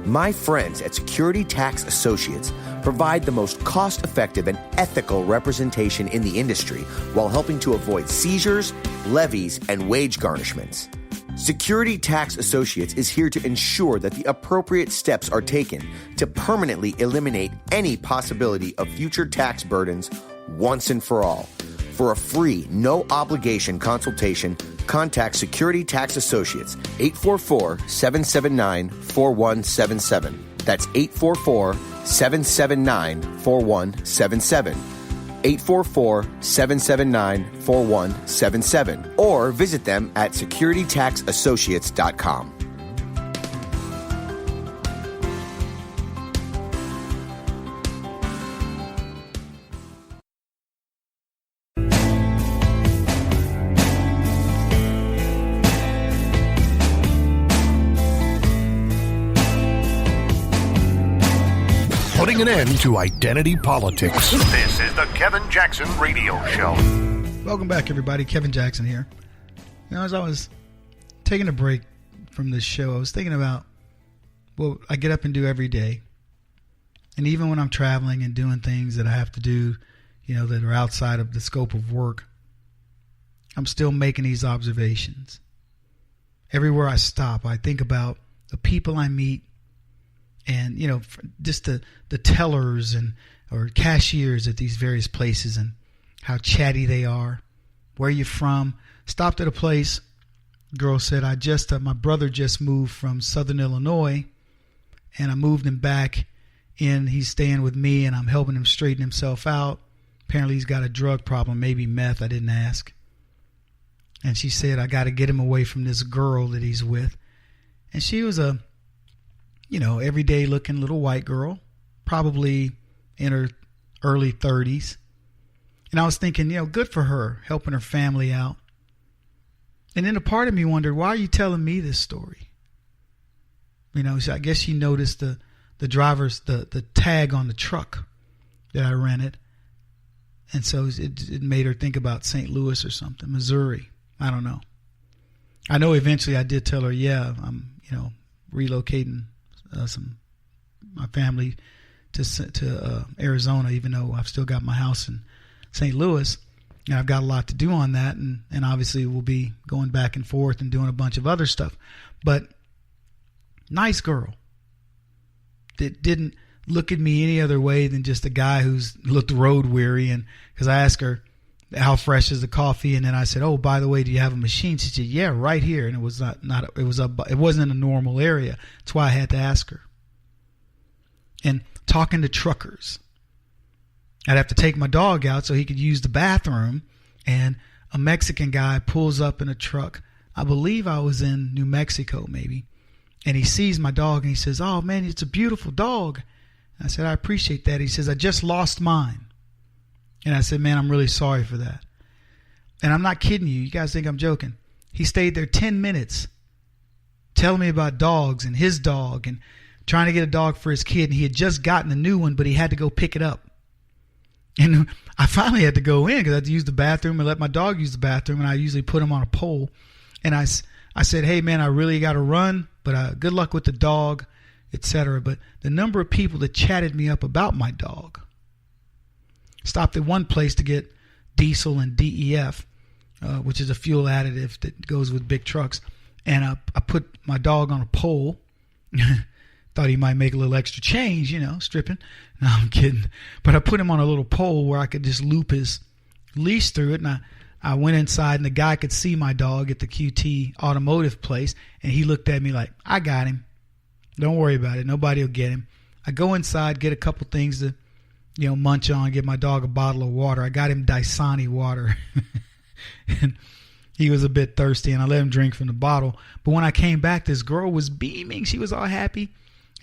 My friends at Security Tax Associates provide the most cost-effective and ethical representation in the industry while helping to avoid seizures, levies, and wage garnishments. Security Tax Associates is here to ensure that the appropriate steps are taken to permanently eliminate any possibility of future tax burdens once and for all. For a free, no-obligation consultation, contact Security Tax Associates, 844-779-4177. That's 844-779-4177. 844-779-4177. Or visit them at securitytaxassociates.com. Putting an end to identity politics. This is the Kevin Jackson Radio Show. Welcome back, everybody. Kevin Jackson here. As I was taking a break from this show, I was thinking about I get up and do every day. And even when I'm traveling and doing things that I have to do, that are outside of the scope of work, I'm still making these observations. Everywhere I stop, I think about the people I meet and, just the tellers or cashiers at these various places and how chatty they are. Where you from? Stopped at a place. Girl said, my brother just moved from Southern Illinois, and I moved him back in. He's staying with me, and I'm helping him straighten himself out. Apparently he's got a drug problem, maybe meth. I didn't ask. And she said, I got to get him away from this girl that he's with. And she was a, everyday looking little white girl, probably in her early 30s. And I was thinking, good for her, helping her family out. And then a part of me wondered, why are you telling me this story? So I guess she noticed the driver's, the tag on the truck that I rented. And so it made her think about St. Louis or something, Missouri. I don't know. I know eventually I did tell her, I'm, relocating my family to Arizona, even though I've still got my house in St. Louis. And I've got a lot to do on that. And obviously we'll be going back and forth and doing a bunch of other stuff. But nice girl that didn't look at me any other way than just a guy who's looked road weary. And because I asked her, how fresh is the coffee? And then I said, oh, by the way, do you have a machine? She said, yeah, right here. And it was it wasn't in a normal area. That's why I had to ask her. And talking to truckers, I'd have to take my dog out so he could use the bathroom. And a Mexican guy pulls up in a truck. I believe I was in New Mexico, maybe. And he sees my dog and he says, oh man, it's a beautiful dog. I said, I appreciate that. He says, I just lost mine. And I said, man, I'm really sorry for that. And I'm not kidding you. You guys think I'm joking. He stayed there 10 minutes telling me about dogs and his dog and trying to get a dog for his kid. And he had just gotten a new one, but he had to go pick it up. And I finally had to go in because I had to use the bathroom and let my dog use the bathroom. And I usually put him on a pole. And I said, hey, man, I really got to run, but good luck with the dog, etc. But the number of people that chatted me up about my dog. Stopped at one place to get diesel and DEF, which is a fuel additive that goes with big trucks. And I put my dog on a pole. Thought he might make a little extra change, stripping. No, I'm kidding. But I put him on a little pole where I could just loop his leash through it. And I went inside, and the guy could see my dog at the QT automotive place. And he looked at me like, I got him. Don't worry about it. Nobody will get him. I go inside, get a couple things to munch on, give my dog a bottle of water. I got him Dasani water. And he was a bit thirsty, and I let him drink from the bottle. But when I came back, this girl was beaming. She was all happy.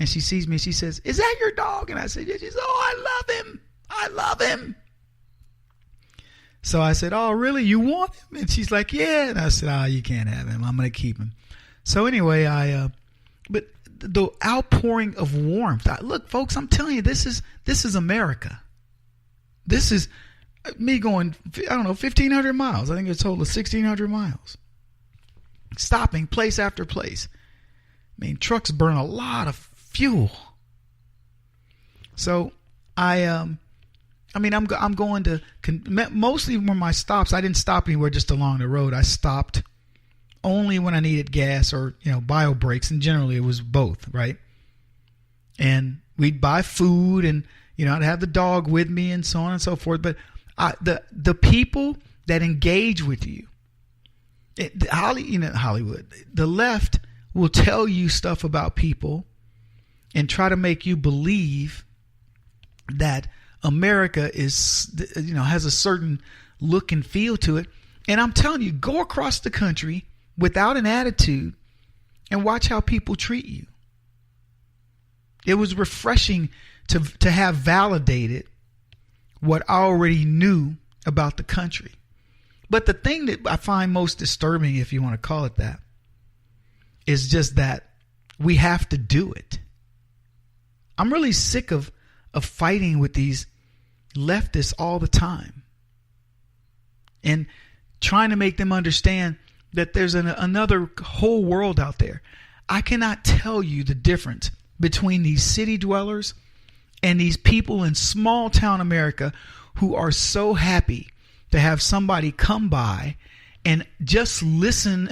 And she sees me, she says, is that your dog? And I said, yeah. She says, oh, I love him. I love him. So I said, oh, really? You want him? And she's like, yeah. And I said, you can't have him. I'm going to keep him. So anyway, but the outpouring of warmth. Look, folks, I'm telling you, this is America. This is me going, 1,500 miles. I think it's a total of 1,600 miles. Stopping place after place. I mean, trucks burn a lot of fuel. So I'm going to, mostly where my stops, I didn't stop anywhere just along the road. I stopped only when I needed gas or, bio breaks. And generally it was both, right? And we'd buy food and, I'd have the dog with me and so on and so forth. But the people that engage with you, Hollywood, the left will tell you stuff about people and try to make you believe that America is, has a certain look and feel to it. And I'm telling you, go across the country without an attitude and watch how people treat you. It was refreshing to have validated what I already knew about the country. But the thing that I find most disturbing, if you want to call it that, is just that we have to do it. I'm really sick of fighting with these leftists all the time and trying to make them understand that there's another whole world out there. I cannot tell you the difference between these city dwellers and these people in small town America who are so happy to have somebody come by and just listen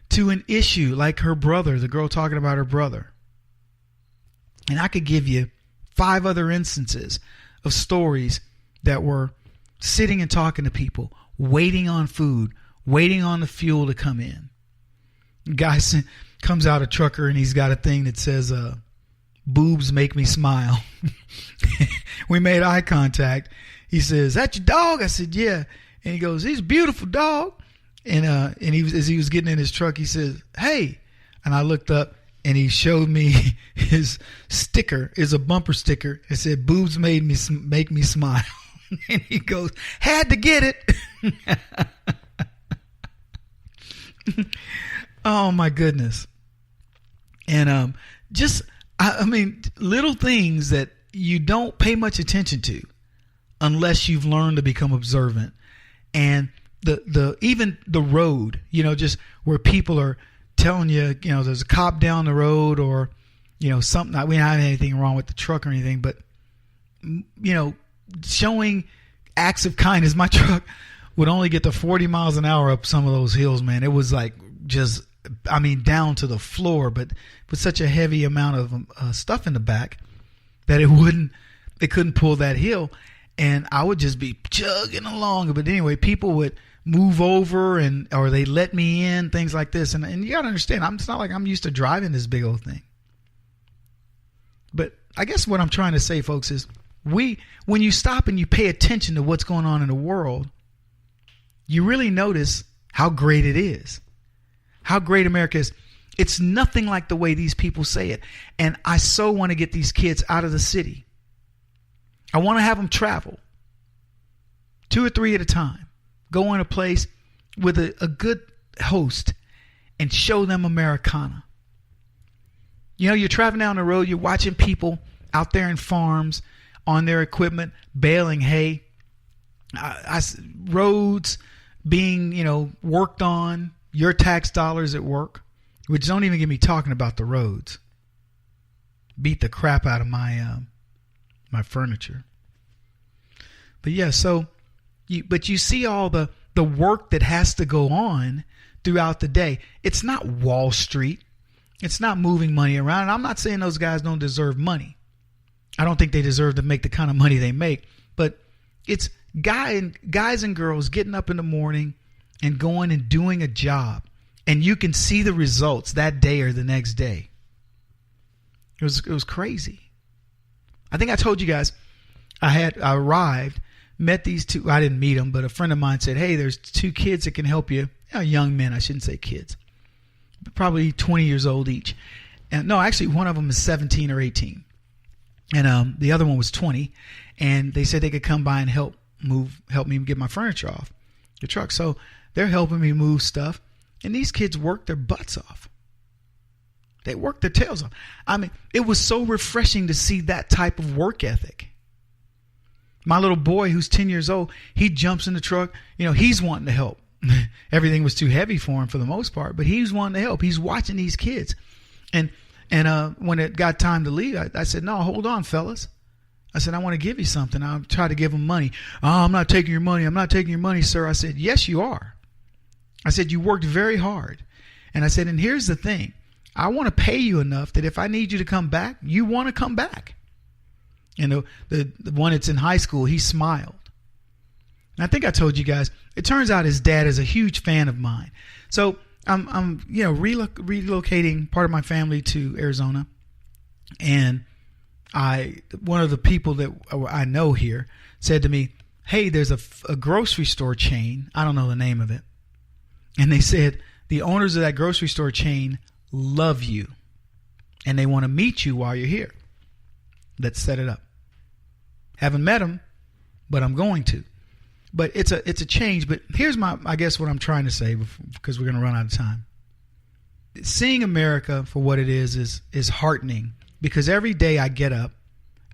to an issue like her brother, the girl talking about her brother. And I could give you 5 other instances of stories that were sitting and talking to people, waiting on food, waiting on the fuel to come in. Guy comes out a trucker and he's got a thing that says, boobs make me smile. We made eye contact. He says, "That your dog?" I said, "Yeah." And he goes, "He's a beautiful dog." And he was, as he was getting in his truck, he says, "Hey." And I looked up and he showed me his sticker, is a bumper sticker. It said, "Boobs make me smile." And he goes, "Had to get it." Oh my goodness. And I mean, little things that you don't pay much attention to unless you've learned to become observant. And even the road, just where people are telling you, there's a cop down the road, or, something. We don't have anything wrong with the truck or anything, but, showing acts of kindness. My truck would only get to 40 miles an hour up some of those hills, man. It was like down to the floor, but with such a heavy amount of stuff in the back that it couldn't pull that hill. And I would just be chugging along. But anyway, people would move over or they let me in, things like this. And you got to understand, it's not like I'm used to driving this big old thing. But I guess what I'm trying to say, folks, is when you stop and you pay attention to what's going on in the world, you really notice how great it is, how great America is. It's nothing like the way these people say it. And I so want to get these kids out of the city. I want to have them travel 2 or 3 at a time. Go in a place with a good host and show them Americana. You're traveling down the road, you're watching people out there in farms on their equipment, baling hay, roads being, worked on, your tax dollars at work, which don't even get me talking about the roads. Beat the crap out of my furniture. But yeah, you see all the work that has to go on throughout the day. It's not Wall Street. It's not moving money around. And I'm not saying those guys don't deserve money. I don't think they deserve to make the kind of money they make. But it's guys and girls getting up in the morning and going and doing a job. And you can see the results that day or the next day. It was crazy. I think I told you guys I arrived, met these 2. I didn't meet them, but a friend of mine said, "Hey, there's 2 kids that can help you." Young men, I shouldn't say kids, but probably 20 years old each. And no, actually, one of them is 17 or 18, and the other one was 20. And they said they could come by and help me get my furniture off the truck. So they're helping me move stuff, and these kids work their butts off. They worked their tails off. I mean, it was so refreshing to see that type of work ethic. My little boy, who's 10 years old, he jumps in the truck. He's wanting to help. Everything was too heavy for him for the most part, but he's wanting to help. He's watching these kids. And when it got time to leave, I said, "No, hold on, fellas." I said, "I want to give you something." I'll try to give them money. "Oh, I'm not taking your money. I'm not taking your money, sir." I said, "Yes, you are." I said, "You worked very hard." And I said, "And here's the thing. I want to pay you enough that if I need you to come back, you want to come back." And the one that's in high school, he smiled. And I think I told you guys, it turns out his dad is a huge fan of mine. So I'm relocating part of my family to Arizona. And one of the people that I know here said to me, "Hey, there's a grocery store chain." I don't know the name of it. And they said, the owners of that grocery store chain love you. And they want to meet you while you're here. Let's set it up. Haven't met them, but I'm going to. But it's a change. But here's I guess what I'm trying to say, because we're going to run out of time. Seeing America for what it is heartening, because every day I get up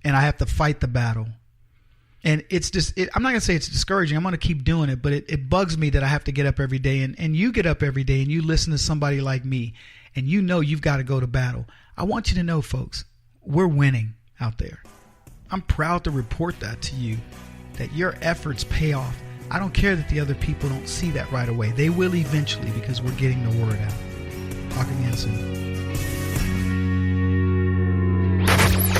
and I have to fight the battle. And it's just, I'm not going to say it's discouraging. I'm going to keep doing it, but it bugs me that I have to get up every day. And you get up every day and you listen to somebody like me and you've got to go to battle. I want you to know, folks, we're winning out there. I'm proud to report that to you, that your efforts pay off. I don't care that the other people don't see that right away. They will eventually, because we're getting the word out. Talk again soon.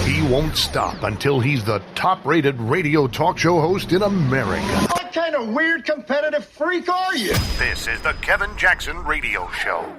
He won't stop until he's the top-rated radio talk show host in America. What kind of weird competitive freak are you? This is the Kevin Jackson Radio Show.